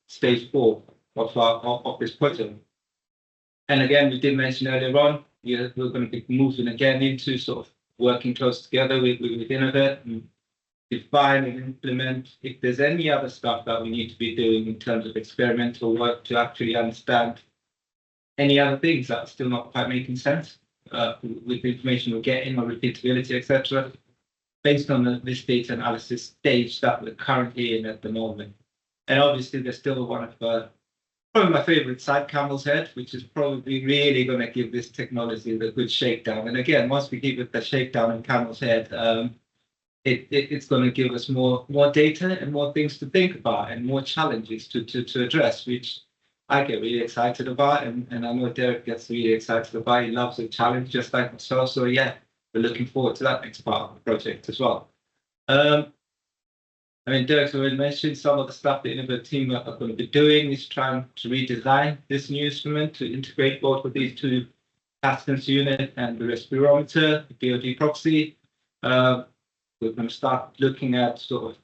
stage 4 of this project. And again, we did mention earlier on, we're going to be moving again into sort of working close together with Inneauvate and define and implement if there's any other stuff that we need to be doing in terms of experimental work to actually understand any other things that are still not quite making sense with the information we're getting or repeatability, etc., based on this data analysis stage that we're currently in at the moment. And obviously, there's still one of probably my favorite side, Camel's Head, which is probably really going to give this technology the good shakedown. And again, once we give it the shakedown in Camel's Head, it's going to give us more data and more things to think about and more challenges to address, which I get really excited about. And I know Derek gets really excited about. He loves a challenge just like myself. So yeah, we're looking forward to that next part of the project as well. I mean, Derek's already mentioned some of the stuff the Inneauvate team are going to be doing is trying to redesign this new instrument to integrate both of these two capacitance unit and the respirometer, the BOD proxy. We're going to start looking at sort of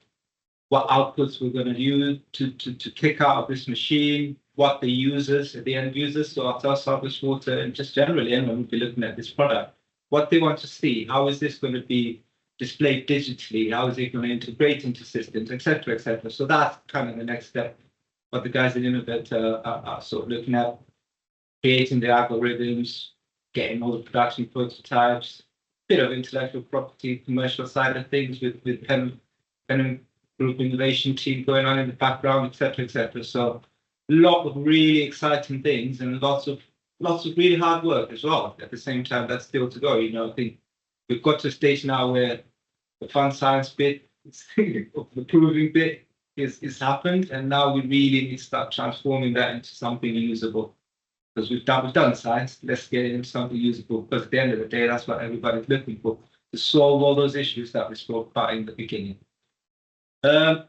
what outputs we're going to use to kick out of this machine, what the users, the end users, so ourselves, Wastewater, and just generally anyone will be looking at this product, what they want to see, how is this going to be displayed digitally, how is it going to integrate into systems, etc., etc. So that's kind of the next step. What the guys in Inneauvate are sort of looking at, creating the algorithms, getting all the production prototypes, bit of intellectual property, commercial side of things with Penn Group innovation team going on in the background, etc., etc. So a lot of really exciting things and lots of lots of really hard work as well. At the same time, that's still to go. I think we've got to a stage now where the fun science bit, the proving bit is happened, and now we really need to start transforming that into something usable. Because we've done science, let's get it into something usable. Because at the end of the day, that's what everybody's looking for, to solve all those issues that we spoke about in the beginning. The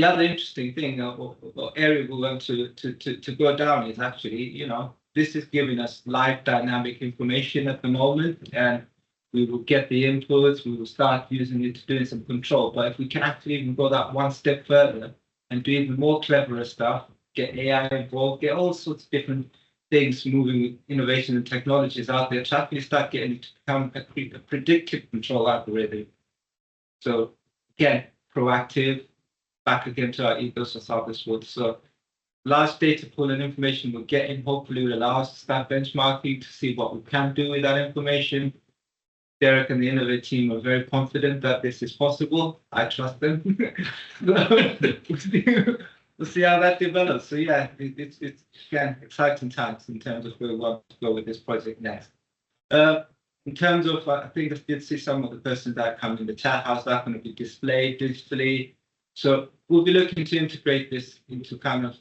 other interesting thing or area we want to go down is actually, this is giving us live dynamic information at the moment, and we will get the inputs, we will start using it to do some control. But if we can actually even go that one step further and do even more cleverer stuff, get AI involved, get all sorts of different things moving with innovation and technologies out there to actually start getting it to become a predictive control algorithm. So again, proactive, back again to our ethos of Southwest Water. So large data pool and information we're getting hopefully will allow us to start benchmarking to see what we can do with that information. Derek and the Inneauvate team are very confident that this is possible. I trust them. We'll see how that develops. So yeah, it's again exciting times in terms of where we want to go with this project next. In terms of, I think I did see some of the questions that come in the chat. How's that going to be displayed digitally? So we'll be looking to integrate this into kind of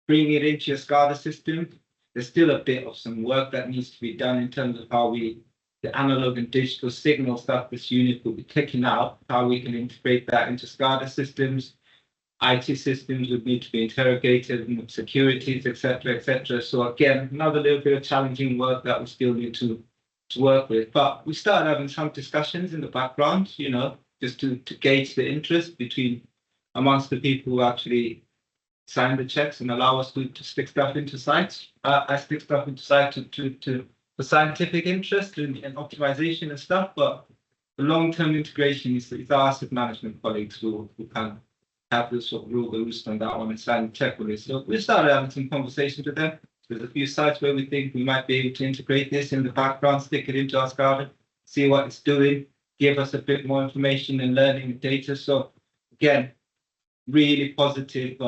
bringing it into your SCADA system. There's still a bit of some work that needs to be done in terms of how the analog and digital signals that this unit will be taking out, how we can integrate that into SCADA systems. IT systems would need to be interrogated, securities, etc., etc. So again, another little bit of challenging work that we still need to work with. But we started having some discussions in the background, just to gauge the interest amongst the people who actually sign the checks and allow us to stick stuff into sites. I stick stuff into sites for scientific interest and optimization and stuff, but the long-term integration is our asset management colleagues who can have this sort of rule the roost on that one and sign the check with it. So we started having some conversations with them. There's a few sites where we think we might be able to integrate this in the background, stick it into our SCADA, see what it's doing, give us a bit more information and learning data. So again, really positive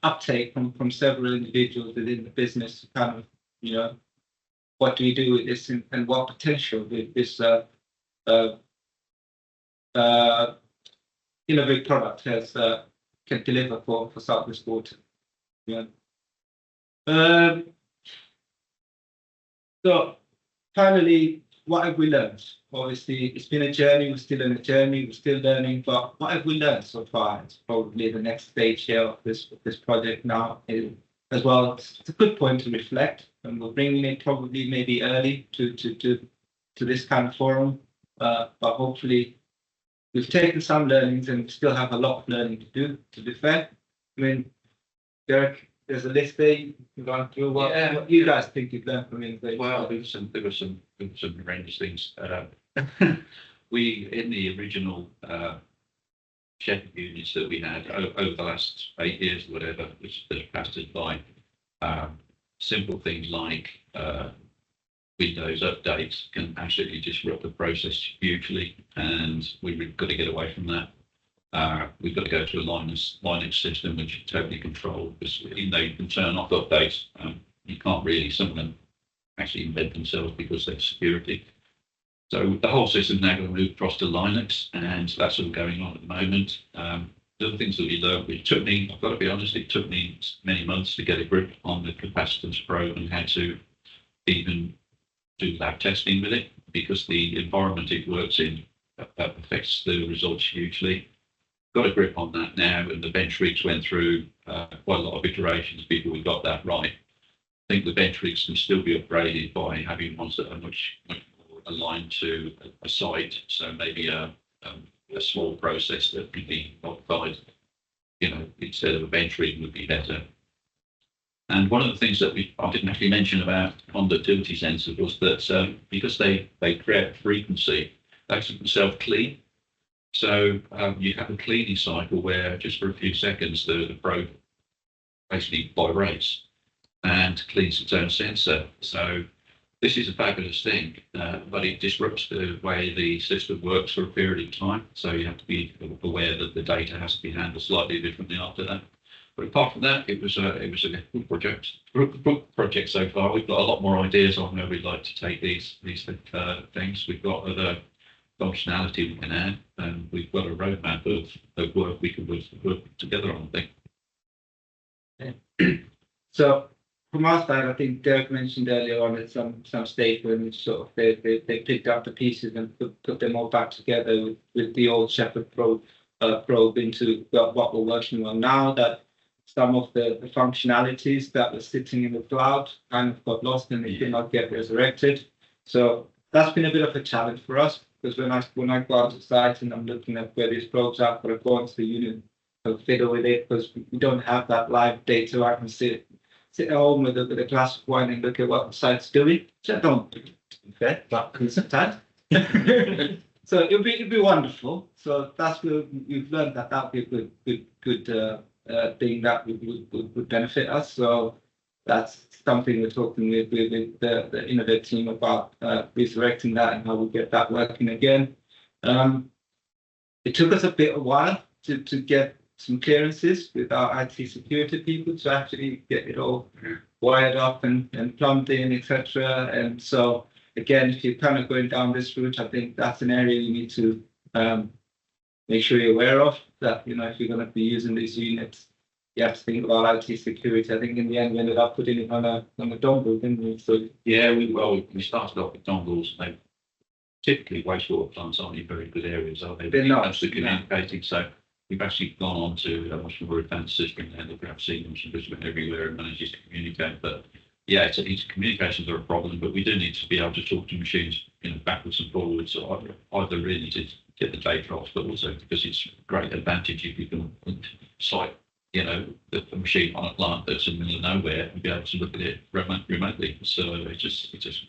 uptake from several individuals within the business to kind of, what do we do with this and what potential this Inneauvate product can deliver for Southwest Water. Yeah. So finally, what have we learned? Obviously, it's been a journey. We're still in a journey. We're still learning. But what have we learned so far? It's probably the next stage here of this project now. As well, it's a good point to reflect, and we're bringing it probably maybe early to this kind of forum. But hopefully, we've taken some learnings and we still have a lot of learning to do. To be fair, I mean, Derek, there's a list there. You've gone through what you guys think you've learned from Inneauvate. Well, there were some horrendous things. We in the original shed units that we had over the last 8 years or whatever, which has passed us by, simple things like Windows updates can absolutely disrupt the process hugely, and we've got to get away from that. We've got to go to a Linux system which is totally controlled, because even though you can turn off updates, you can't really. Some of them actually embed themselves because they're security. So the whole system now going to move across to Linux, and that's all going on at the moment. The other things that we learned, I've got to be honest, it took me many months to get a grip on the capacitance probe and how to even do lab testing with it, because the environment it works in affects the results hugely. Got a grip on that now, and the bench rigs went through quite a lot of iterations before we got that right. I think the bench rigs can still be upgraded by having ones that are much more aligned to a site. So maybe a small process that can be modified, instead of a bench rig would be better. And one of the things that I didn't actually mention about conductivity sensors was that because they create frequency, they can self-clean. So you have a cleaning cycle where just for a few seconds the probe basically vibrates and cleans its own sensor. So this is a fabulous thing, but it disrupts the way the system works for a period of time. So you have to be aware that the data has to be handled slightly differently after that. But apart from that, it was a good project so far. We've got a lot more ideas on where we'd like to take these things. We've got other functionality we can add, and we've got a roadmap of work we can work together on, I think. So from our side, I think Derek mentioned earlier on at some stage when we sort of they picked up the pieces and put them all back together with the old Shepherd probe into what we're working on now. That some of the functionalities that were sitting in the cloud kind of got lost and they did not get resurrected. So that's been a bit of a challenge for us, because when I go out to site and I'm looking at where these probes are, but I go into the unit and fiddle with it, because we don't have that live data. I can sit at home with a glass of wine and look at what the site's doing, which I don't do, to be fair, but sometimes. So it'd be wonderful. So that's where we've learned that would be a good thing that would benefit us. So that's something we're talking with the Inneauvate team about, resurrecting that and how we get that working again. It took us a bit of a while to get some clearances with our IT security people to actually get it all wired up and plumbed in, etc. And so again, if you're kind of going down this route, I think that's an area you need to make sure you're aware of. That, you know, if you're going to be using these units, you have to think about IT security. I think in the end we ended up putting it on a dongle, didn't we? So yeah, we started off with dongles. They typically wastewater plants aren't in very good areas, are they? They're not. When it comes to communicating, so we've actually gone on to a much more advanced system now that we have signals and visible everywhere and manages to communicate. But yeah, it's communications are a problem, but we do need to be able to talk to machines, you know, backwards and forwards, or either really to get the data off, but also because it's a great advantage if you can site, you know, the machine on a plant that's in the middle of nowhere and be able to look at it remotely. So it's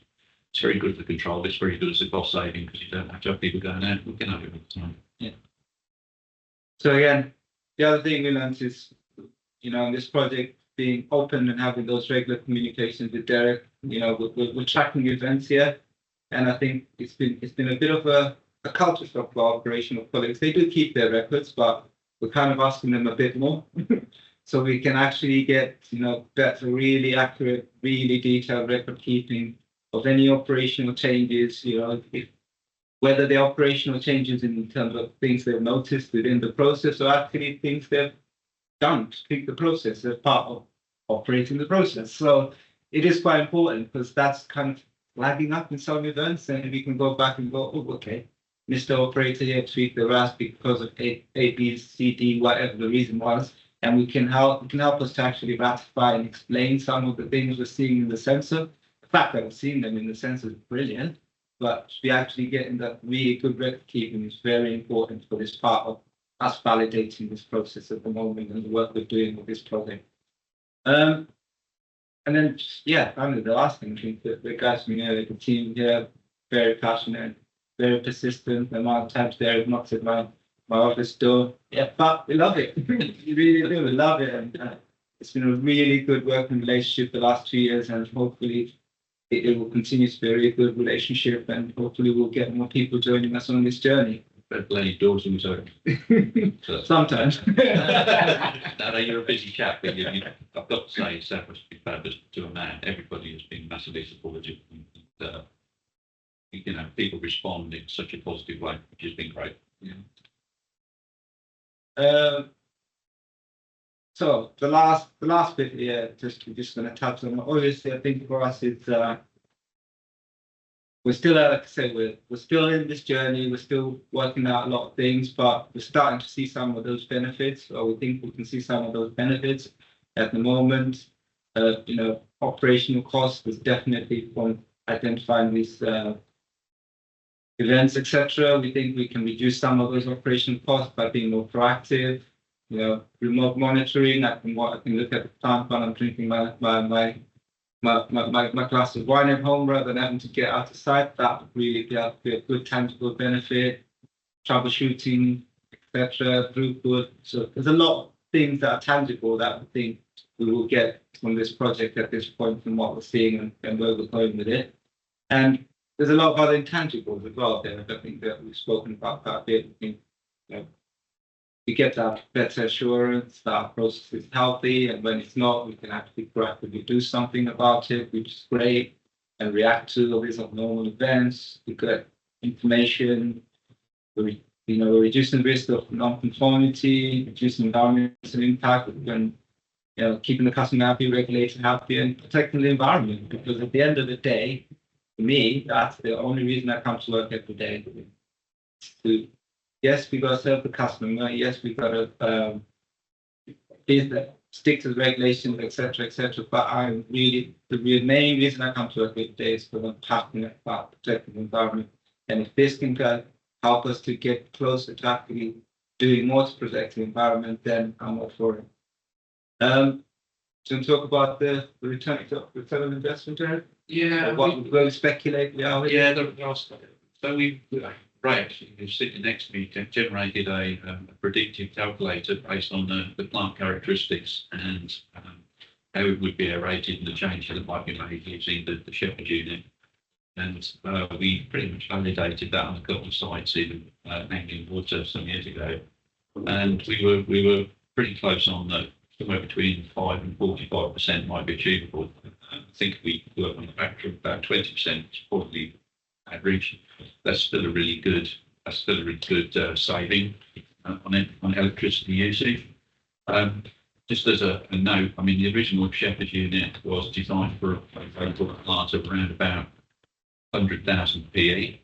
very good for control. It's very good as a cost saving because you don't have to have people going out looking at it all the time. yeah. So again, the other thing we learned is, you know, in this project, being open and having those regular communications with Derek. You know, we're tracking events here, and I think it's been a bit of a culture shock for our operational colleagues. They do keep their records, but we're kind of asking them a bit more, so we can actually get, you know, better, really accurate, really detailed record keeping of any operational changes. You know, whether the operational changes in terms of things they've noticed within the process or actually things they've done to keep the process as part of operating the process. So it is quite important, because that's kind of lagging up in some events, and we can go back and go, oh, okay, Mr. Operator here tweaked the RAS because of A, B, C, D, whatever the reason was, and we can help us to actually ratify and explain some of the things we're seeing in the sensor. The fact that we're seeing them in the sensor is brilliant, but we actually getting that really good record keeping is very important for this part of us validating this process at the moment and the work we're doing with this project. And then, yeah, finally, the last thing, I think that the guys from the team here, very passionate, very persistent. The amount of times they've knocked at my office door. Yeah, but we love it. We really do. We love it. And it's been a really good working relationship the last 2 years, and hopefully it will continue to be a really good relationship, and hopefully we'll get more people joining us on this journey. But plenty of doors in the zone. Sometimes. No, you're a busy chap, but I've got to say, Savage, to a man, everybody has been massively supportive. And, you know, people respond in such a positive way, which has been great. Yeah. So the last bit here, we're just going to touch on. Obviously, I think for us, it's we're still, like I said, we're still in this journey. We're still working out a lot of things, but we're starting to see some of those benefits, or we think we can see some of those benefits at the moment. You know, operational costs was definitely from identifying these events, etc. We think we can reduce some of those operational costs by being more proactive. You know, remote monitoring. I can look at the plant while I'm drinking my glass of wine at home rather than having to get out of site. That would really be a good tangible benefit. Troubleshooting, etc. Throughput. So there's a lot of things that are tangible that I think we will get from this project at this point, from what we're seeing and where we're going with it. And there's a lot of other intangibles as well there. I think that we've spoken about that a bit. You know, we get that better assurance that our process is healthy, and when it's not, we can actually proactively do something about it, which is great, and react to all these abnormal events. We get information. We're reducing the risk of non-conformity, reducing environmental impact, and keeping the customer happy, regulator happy, and protecting the environment. Because at the end of the day, for me, that's the only reason I come to work every day. Yes, we got to serve the customer. Yes, we got to stick to the regulations, etc., etc. But I'm really the main reason I come to work every day is because I'm passionate about protecting the environment. And if this can help us to get closer to actually doing more to protect the environment, then I'm all for it. To talk about the return on investment, Eric? Yeah. What we're going to speculate now. Yeah, so Ray actually, who's sitting next to me, generated a predictive calculator based on the plant characteristics and how it would be aerated and the changes that might be made using the shepherd unit. And we pretty much validated that on a couple of sites in Inneauvate some years ago. And we were pretty close on that. Somewhere between 5 and 45% might be achievable. I think we work on a factor of about 20%, which is probably average. That's still a really good saving on electricity usage. Just as a note, I mean, the original shepherd unit was designed for a total plant of around about 100,000 PE.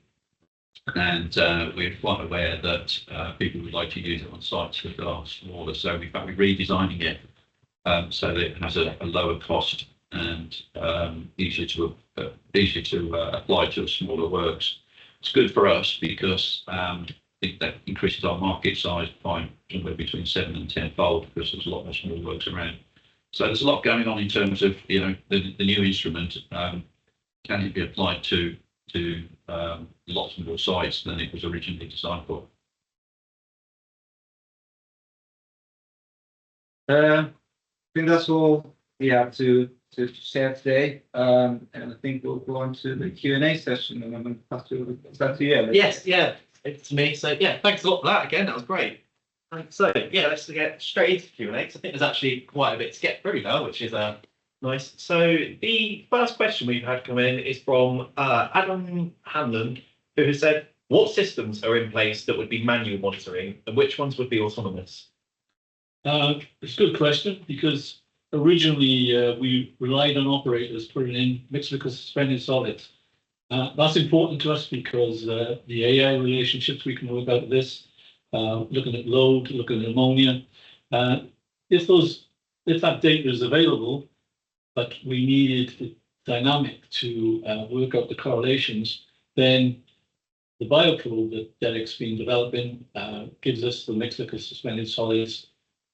And we're quite aware that people would like to use it on sites that are smaller. So in fact, we're redesigning it so that it has a lower cost and easier to apply to smaller works. It's good for us because I think that increases our market size by somewhere between 7 and 10-fold because there's a lot more small works around. So there's a lot going on in terms of the new instrument. Can it be applied to lots more sites than it was originally designed for? I think that's all we have to share today, and I think we'll go on to the Q&A session, and I'm going to pass it to you. Yes, yeah, it's me. So yeah, thanks a lot for that again. That was great. So yeah, let's get straight into Q&A. I think there's actually quite a bit to get through now, which is nice. So the first question we've had come in is from Adam Hanlon, who has said, what systems are in place that would be manual monitoring and which ones would be autonomous? It's a good question because originally we relied on operators putting in mixed liquid suspended solids. That's important to us because the AI relationships we can work out of this, looking at load, looking at ammonia. If that data is available, but we needed the dynamic to work out the correlations, then the bioprobe that Derek's been developing gives us the mixed liquid suspended solids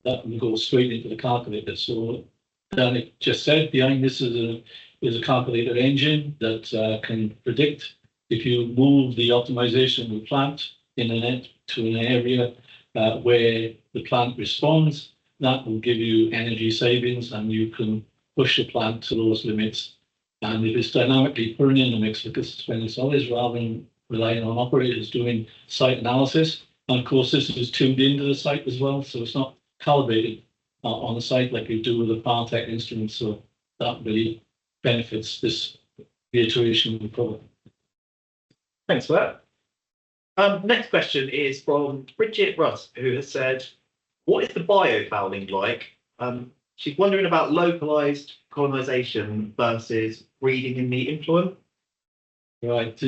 that will go straight into the calculator. So Derek just said behind this is a calculator engine that can predict if you move the optimization of the plant to an area where the plant responds, that will give you energy savings and you can push the plant to those limits. And if it's dynamically putting in the mixed liquid suspended solids rather than relying on operators doing site analysis, and of course this is tuned into the site as well, so it's not calibrated on the site like you do with a Partec instrument. So that really benefits this iteration of the product. Thanks for that. Next question is from Bridget Russ, who has said, what is the biofouling like? She's wondering about localized colonization versus breeding in the influent. Right.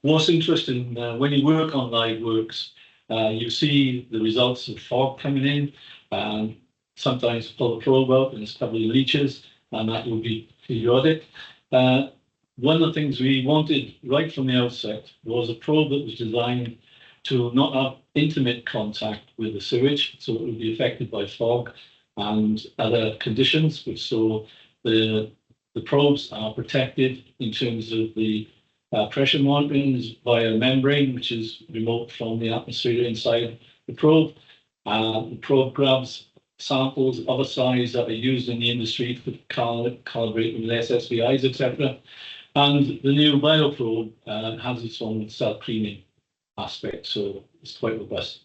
What's interesting, when you work on live works, you see the results of fog coming in, sometimes pull the probe out and it's a couple of leeches, and that will be periodic. One of the things we wanted right from the outset was a probe that was designed to not have intimate contact with the sewage, so it would be affected by fog and other conditions. So the probes are protected in terms of the pressure monitoring via a membrane, which is remote from the atmosphere inside the probe. The probe grabs samples of a size that are used in the industry to calibrate with SSVIs, etc. And the new bioprobe has its own self-cleaning aspect, so it's quite robust.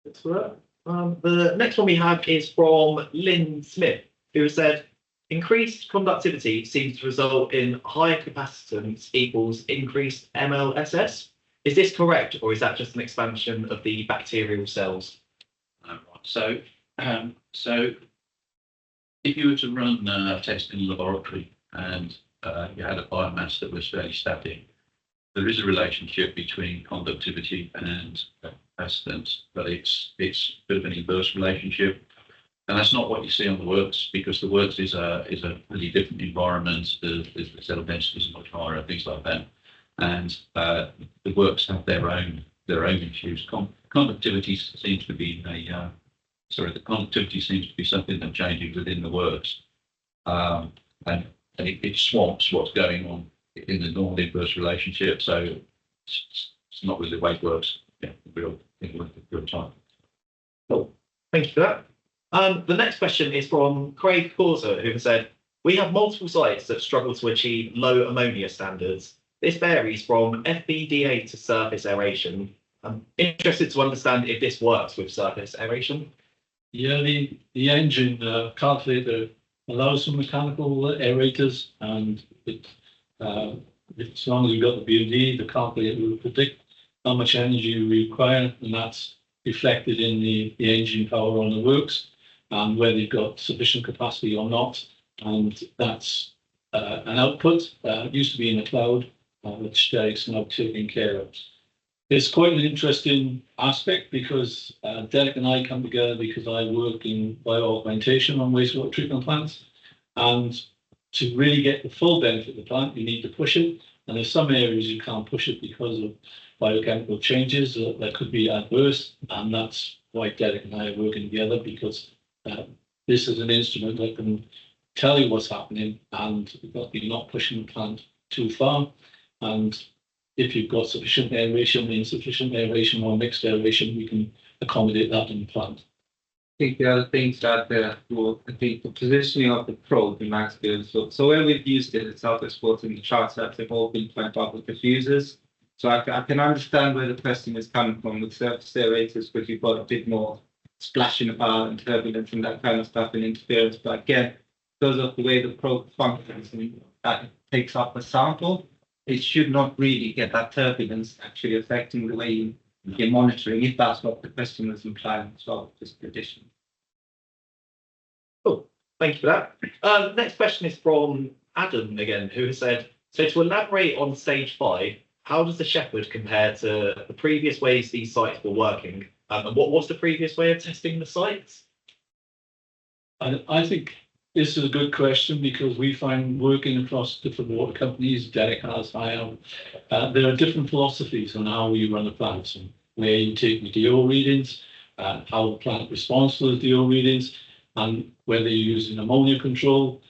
That's right. The next one we have is from Lynn Smith, who said, increased conductivity seems to result in higher capacitance equals increased MLSS. Is this correct, or is that just an expansion of the bacterial cells? Right. So if you were to run a test in a laboratory and you had a biomass that was fairly static, there is a relationship between conductivity and capacitance, but it's a bit of an inverse relationship. And that's not what you see on the works, because the works is a really different environment. The cell density is much higher, things like that. And the works have their own issues. Conductivity seems to be the conductivity seems to be something that changes within the works, and it swamps what's going on in the normal inverse relationship. So it's not really the way it works. Yeah, real time. Cool. Thank you for that. The next question is from Craig Corser, who said, we have multiple sites that struggle to achieve low ammonia standards. This varies from FBDA to surface aeration. I'm interested to understand if this works with surface aeration. Yeah, the engine calculator allows some mechanical aerators, and as long as you've got the BOD, the calculator will predict how much energy you require, and that's reflected in the engine power on the works, and whether you've got sufficient capacity or not. And that's an output. It used to be in the cloud, which Derek's now taking care of. It's quite an interesting aspect because Derek and I come together because I work in bio-augmentation on wastewater treatment plants. And to really get the full benefit of the plant, you need to push it. And there's some areas you can't push it because of biochemical changes that could be adverse. And that's why Derek and I are working together, because this is an instrument that can tell you what's happening, and you're not pushing the plant too far. And if you've got sufficient aeration, insufficient aeration, or mixed aeration, we can accommodate that in the plant. I think the other things that I think the positioning of the probe in max field. So where we've used it, it's Wastewater in the charts that have all been planned up with diffusers. So I can understand where the question is coming from with surface aerators, because you've got a bit more splashing about and turbulence and that kind of stuff and interference. But again, because of the way the probe functions and that it takes up a sample, it should not really get that turbulence actually affecting the way you're monitoring, if that's what the question was implying as well, just addition. Cool. Thank you for that. The next question is from Adam again, who has said, so to elaborate on stage 5, how does the Shepherd compare to the previous ways these sites were working? And what was the previous way of testing the sites? I think this is a good question, because we find working across different water companies, Derek has, I have, there are different philosophies on how we run a plant, and where you take the DO readings, how the plant responds to the DO readings, and whether you're using ammonia control,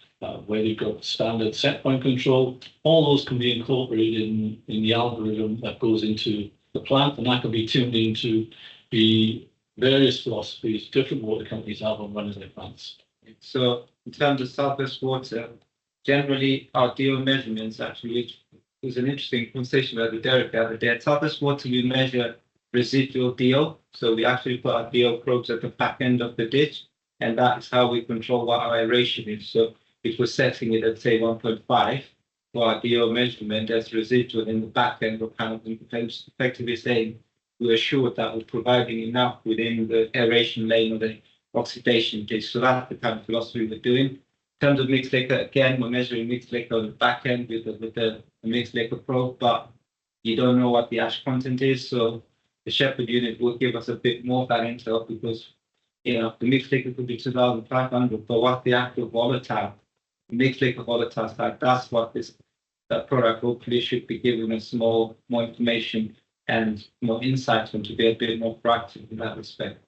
whether you've got standard set point control. All those can be incorporated in the algorithm that goes into the plant, and that can be tuned into the various philosophies different water companies have on running their plants. So in terms of surface water, generally our DO measurements actually was an interesting conversation with Derek the other day. At surface water, we measure residual DO. So we actually put our DO probes at the back end of the ditch, and that is how we control what our aeration is. So if we're setting it at say 1.5 for our DO measurement as residual in the back end, we're kind of effectively saying we're assured that we're providing enough within the aeration lane or the oxidation ditch. So that's the kind of philosophy we're doing. In terms of mixed liquor, again, we're measuring mixed liquor on the back end with the mixed liquor probe, but you don't know what the ash content is. So the Shepherd unit will give us a bit more of that intel, because the mixed liquor could be 2,500, but what the actual volatile, mixed liquor volatile side, that's what that product hopefully should be giving us more information and more insights and to be a bit more proactive in that respect.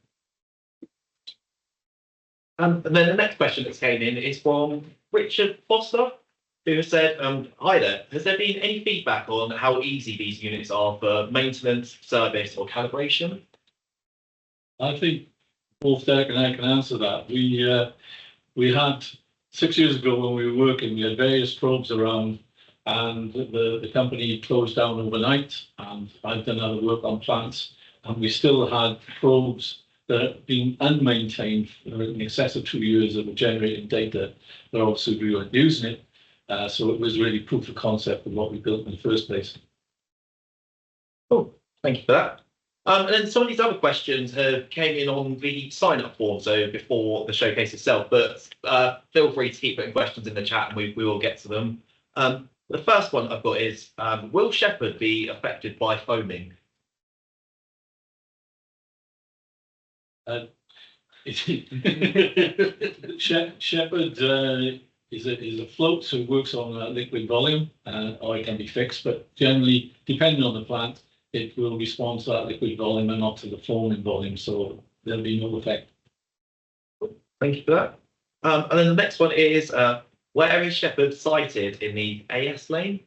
And then the next question that came in is from Richard Foster, who said, hi there, has there been any feedback on how easy these units are for maintenance, service or calibration? I think both Derek and I can answer that. We had 6 years ago when we were working, we had various probes around, and the company closed down overnight, and I've done other work on plants, and we still had probes that have been unmaintained for in excess of 2 years of generating data, but obviously we weren't using it. So it was really proof of concept of what we built in the first place. Cool. Thank you for that. And then some of these other questions came in on the sign-up form, so before the showcase itself. But feel free to keep putting questions in the chat, and we will get to them. The first one I've got is: will Shepherd be affected by foaming? Shepherd is a float, so it works on liquid volume, or it can be fixed. But generally, depending on the plant, it will respond to that liquid volume and not to the foaming volume. So there'll be no effect. Thank you for that. And then the next one is: where is Shepherd sited in the AS lane?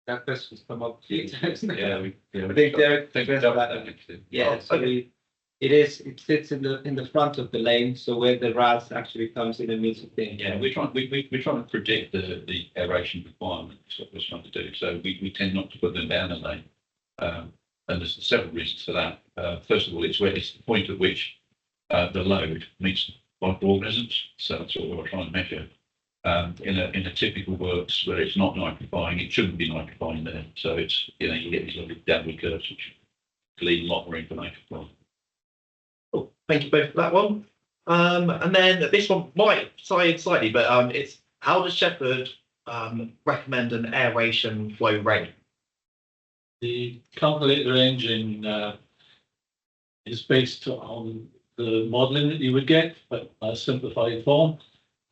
That question's come up a few times. Yeah, I think Derek think addressed that. Yeah, so okay. it sits in the front of the lane, so where the RAS actually comes in and meets the thing. Yeah, we're trying to predict the aeration requirement. That's what we're trying to do. So we tend not to put them down a lane, and there's several reasons for that. First of all, it's the point at which the load meets microorganisms. So that's what we're trying to measure. In a typical works where it's not nitrifying, it shouldn't be nitrifying there. So it's you get these little downward curves which lead a lot more information from. Cool. Thank you both for that one. And then this one might side slightly, but it's: how does Shepherd recommend an aeration flow rate? The calculator engine is based on the modelling that you would get, but a simplified form,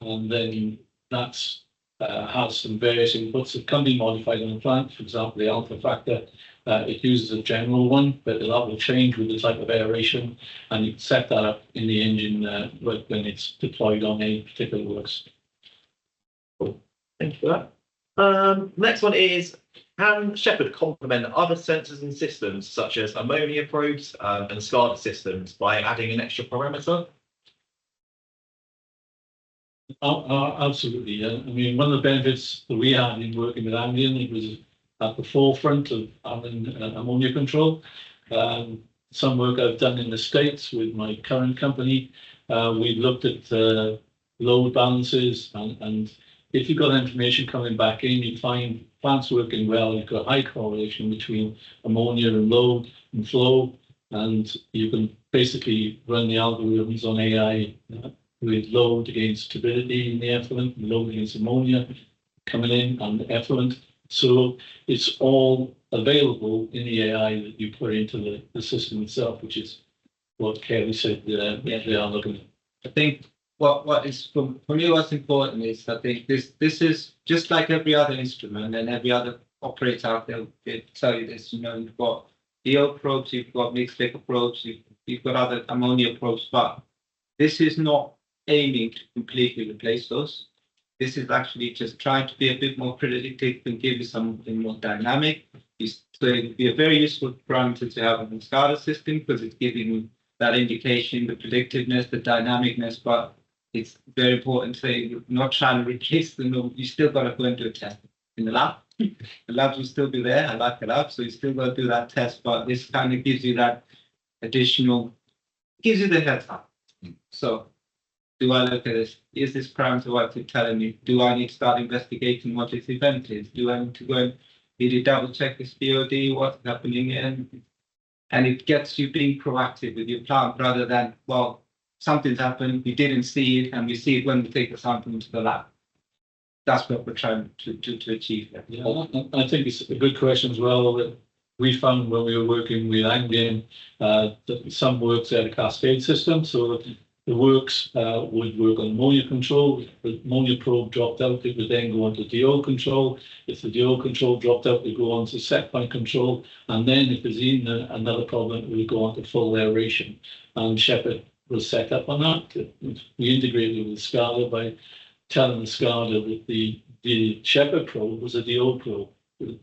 and then that's has some various inputs that can be modified on the plant. For example, the alpha factor, it uses a general one, but that will change with the type of aeration, and you can set that up in the engine when it's deployed on a particular works. Cool. Thank you for that. Next one is: can Shepherd complement other sensors and systems such as ammonia probes and SCADA systems by adding an extra parameter? Absolutely. I mean, one of the benefits that we had in working with Anglian, it was at the forefront of having ammonia control. Some work I've done in the States with my current company, we've looked at load balances, and if you've got information coming back in, you find plants working well, you've got high correlation between ammonia and load and flow, and you can basically run the algorithms on AI with load against turbidity in the effluent, load against ammonia coming in and the effluent. So it's all available in the AI that you put into the system itself, which is what Kelly said they are looking at. I think what is for me what's important is I think this is just like every other instrument and every other operator out there will tell you this. You've got DO probes, you've got mixed liquor probes, you've got other ammonia probes, but this is not aiming to completely replace those. This is actually just trying to be a bit more predictive and give you something more dynamic. So it would be a very useful parameter to have in the SCADA system because it's giving you that indication, the predictiveness, the dynamicness, but it's very important to say you're not trying to replace them. You still got to go and do a test in the lab. The labs will still be there. I like the lab, so you still got to do that test, but this kind of gives you that additional, gives you the heads up. So do I look at this? Is this parameter what it's telling me? Do I need to start investigating what this event is? Do I need to go and really double check this BOD, what's happening? And it gets you being proactive with your plant rather than, well, something's happened, we didn't see it, and we see it when we take the sample into the lab. That's what we're trying to achieve there. Yeah, I think it's a good question as well that we found when we were working with Anglian that some works had a cascade system, so that the works would work on ammonia control. If the ammonia probe dropped out, it would then go on to DO control. If the DO control dropped out, it would go on to set point control. And then if there's even another problem, it would go on to full aeration. And Shepherd was set up on that. We integrated with SCADA by telling the SCADA that the Shepherd probe was a DO probe.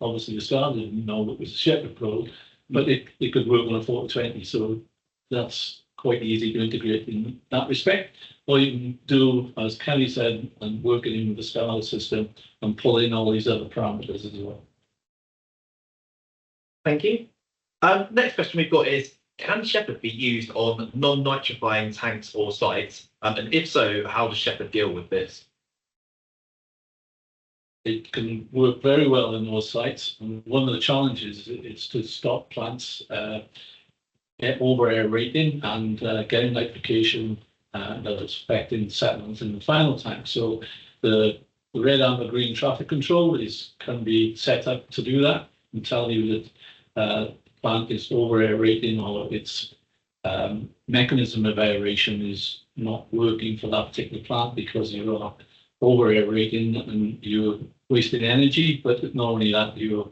Obviously, the SCADA didn't know it was a Shepherd probe, but it could work on a 4020. So that's quite easy to integrate in that respect. Or you can do, as Kelly said, and working in with the SCADA system and pull in all these other parameters as well. Thank you. Next question we've got is: can Shepherd be used on non-nitrifying tanks or sites? And if so, how does Shepherd deal with this? It can work very well in those sites. And one of the challenges is to stop plants get over aerating and getting nitrification that's affecting settlements in the final tank. So the red, amber, green traffic control can be set up to do that and tell you that plant is over aerating or its mechanism of aeration is not working for that particular plant because you are over aerating and you're wasting energy. But not only that, you're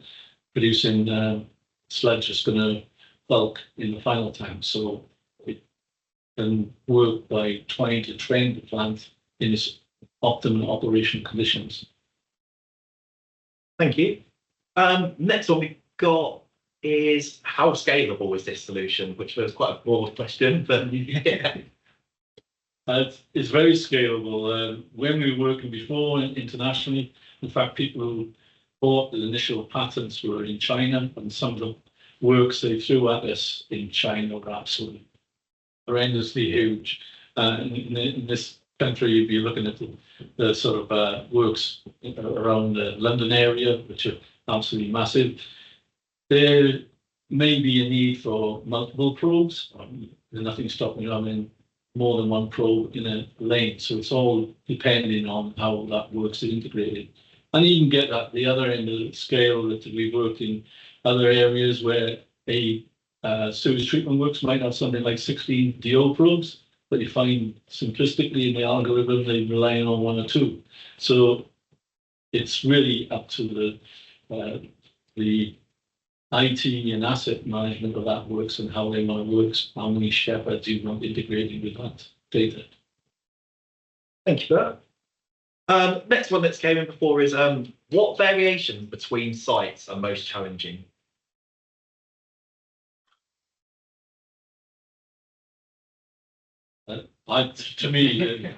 producing sludge that's going to bulk in the final tank. So it can work by trying to train the plant in its optimum operational conditions. Thank you. Next one we've got is how scalable is this solution, which was quite a broad question, but yeah. It's very scalable. When we were working before internationally, in fact, people who bought the initial patents were in China, and some of the works they threw at us in China were absolutely horrendously huge. In this country, you'd be looking at the sort of works around the London area, which are absolutely massive. There may be a need for multiple probes. There's nothing stopping you having more than one probe in a lane. So it's all depending on how that works integrated. And you can get at the other end of the scale that we've worked in other areas where a sewage treatment works might have something like 16 DO probes, but you find simplistically in the algorithm they're relying on one or two. So it's really up to the IT and asset management of that works and how they want to work, how many shepherds you want integrating with that data. Thank you for that. Next one that's came in before is what variations between sites are most challenging? To me,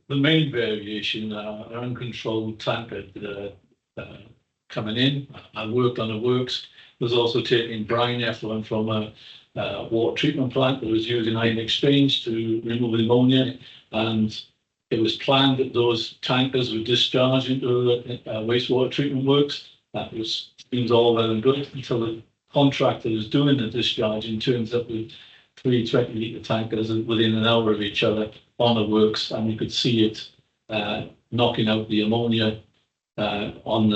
the main variation are uncontrolled tanker coming in. I worked on the works. Was also taking brine effluent from a water treatment plant that was using ion exchange to remove ammonia, and it was planned that those tankers would discharge into wastewater treatment works. That seems all well and good until the contractor was doing the discharging turns up with 3 20-litre tankers within an hour of each other on the works, and you could see it knocking out the ammonia on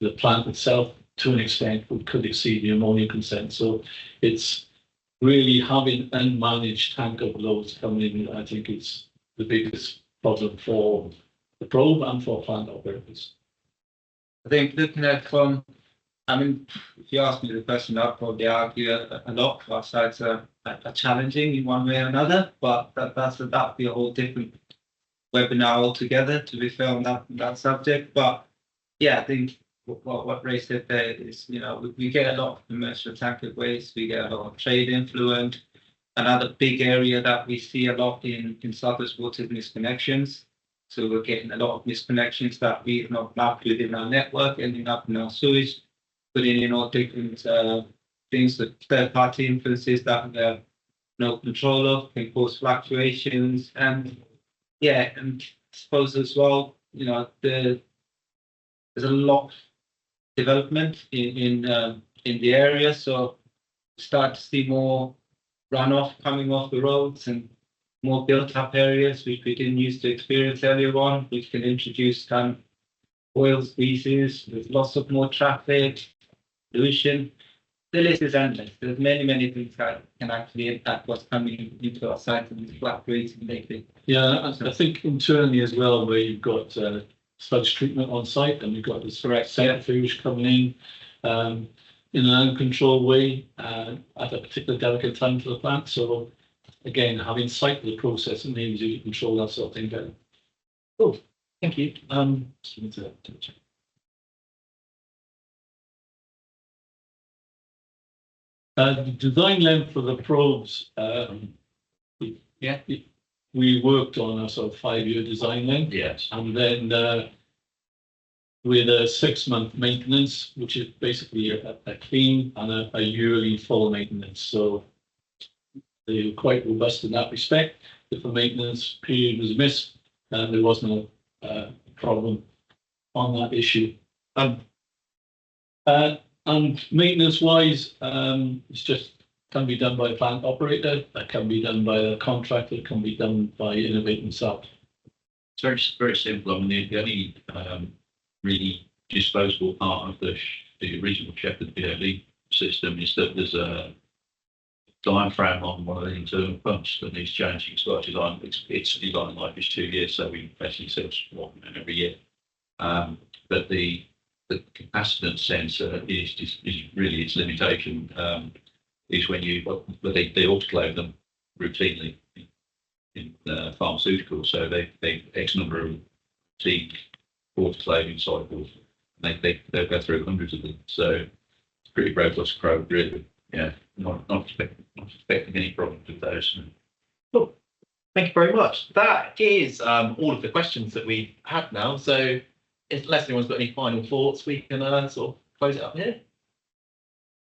the plant itself to an extent that could exceed the ammonia consent. So it's really having unmanaged tanker loads coming in, I think it's the biggest problem for the probe and for plant operators. I think looking at if you ask me the question, I'd probably argue a lot of our sites are challenging in one way or another, but that'd be a whole different webinar altogether, to be fair, on that subject. But yeah, I think what Ray said there is, we get a lot of commercial tanker waste, we get a lot of trade influent. Another big area that we see a lot in surface water is misconnections. So we're getting a lot of misconnections that we've not mapped within our network, ending up in our sewage, putting in all different things, that third-party influences that we have no control of, can cause fluctuations. And I suppose as well, there's a lot of development in the area, so start to see more runoff coming off the roads and more built-up areas which we didn't used to experience earlier on, which can introduce oil species with lots of more traffic, pollution. The list is endless. There's many things that can actually impact what's coming into our site and fluctuating lately. Yeah, I think internally as well, where you've got sludge treatment on site, and we've got this centrifuge coming in an uncontrolled way at a particular delicate time to the plant. So again, having sight of the process enables you to control that sort of thing better. Cool, thank you. The design length for the probes, we worked on a sort of 5-year design length. Yes. And then with a 6-month maintenance, which is basically a clean and a yearly full maintenance. So They were quite robust in that respect. If the maintenance period was missed, there was no problem on that issue. And maintenance-wise, it's just can be done by a plant operator, that can be done by a contractor, it can be done by Inneauvate themselves. It's very, very simple. I mean, the only really disposable part of the original Shepherd BLE system is that there's a diaphragm on one of the internal pumps that needs changing. So its design life is 2 years, so we basically service one every year. But the capacitance sensor is really its limitation. Is when they autoclave them routinely in pharmaceuticals, so they X number of routine autoclaving cycles. They'll go through hundreds of them, so it's pretty robust probe, really. Yeah, not expecting any problems with those. Cool. Thank you very much. That is all of the questions that we had now. So, unless anyone's got any final thoughts, we can sort of close it up here.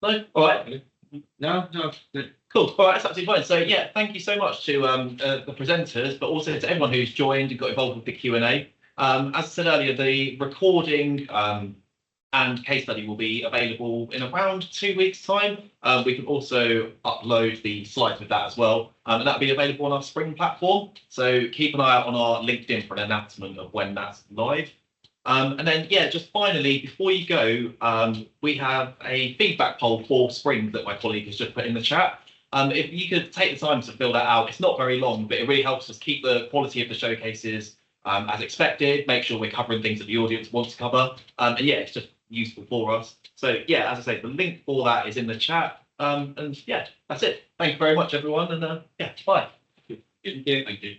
No, all right. No. Cool. All right, that's absolutely fine. So yeah, thank you so much to the presenters, but also to everyone who's joined and got involved with the Q&A. As I said earlier, the recording and case study will be available in around 2 weeks' time. We can also upload the slides with that as well, and that'll be available on our Spring platform. So keep an eye out on our LinkedIn for an announcement of when that's live. And then, yeah, just finally, before you go, we have a feedback poll for Spring that my colleague has just put in the chat. If you could take the time to fill that out, it's not very long, but it really helps us keep the quality of the showcases as expected, make sure we're covering things that the audience wants to cover. And yeah, it's just useful for us. So yeah, as I say, the link for that is in the chat. And yeah, that's it. Thank you very much, everyone. And yeah, bye. Thank you.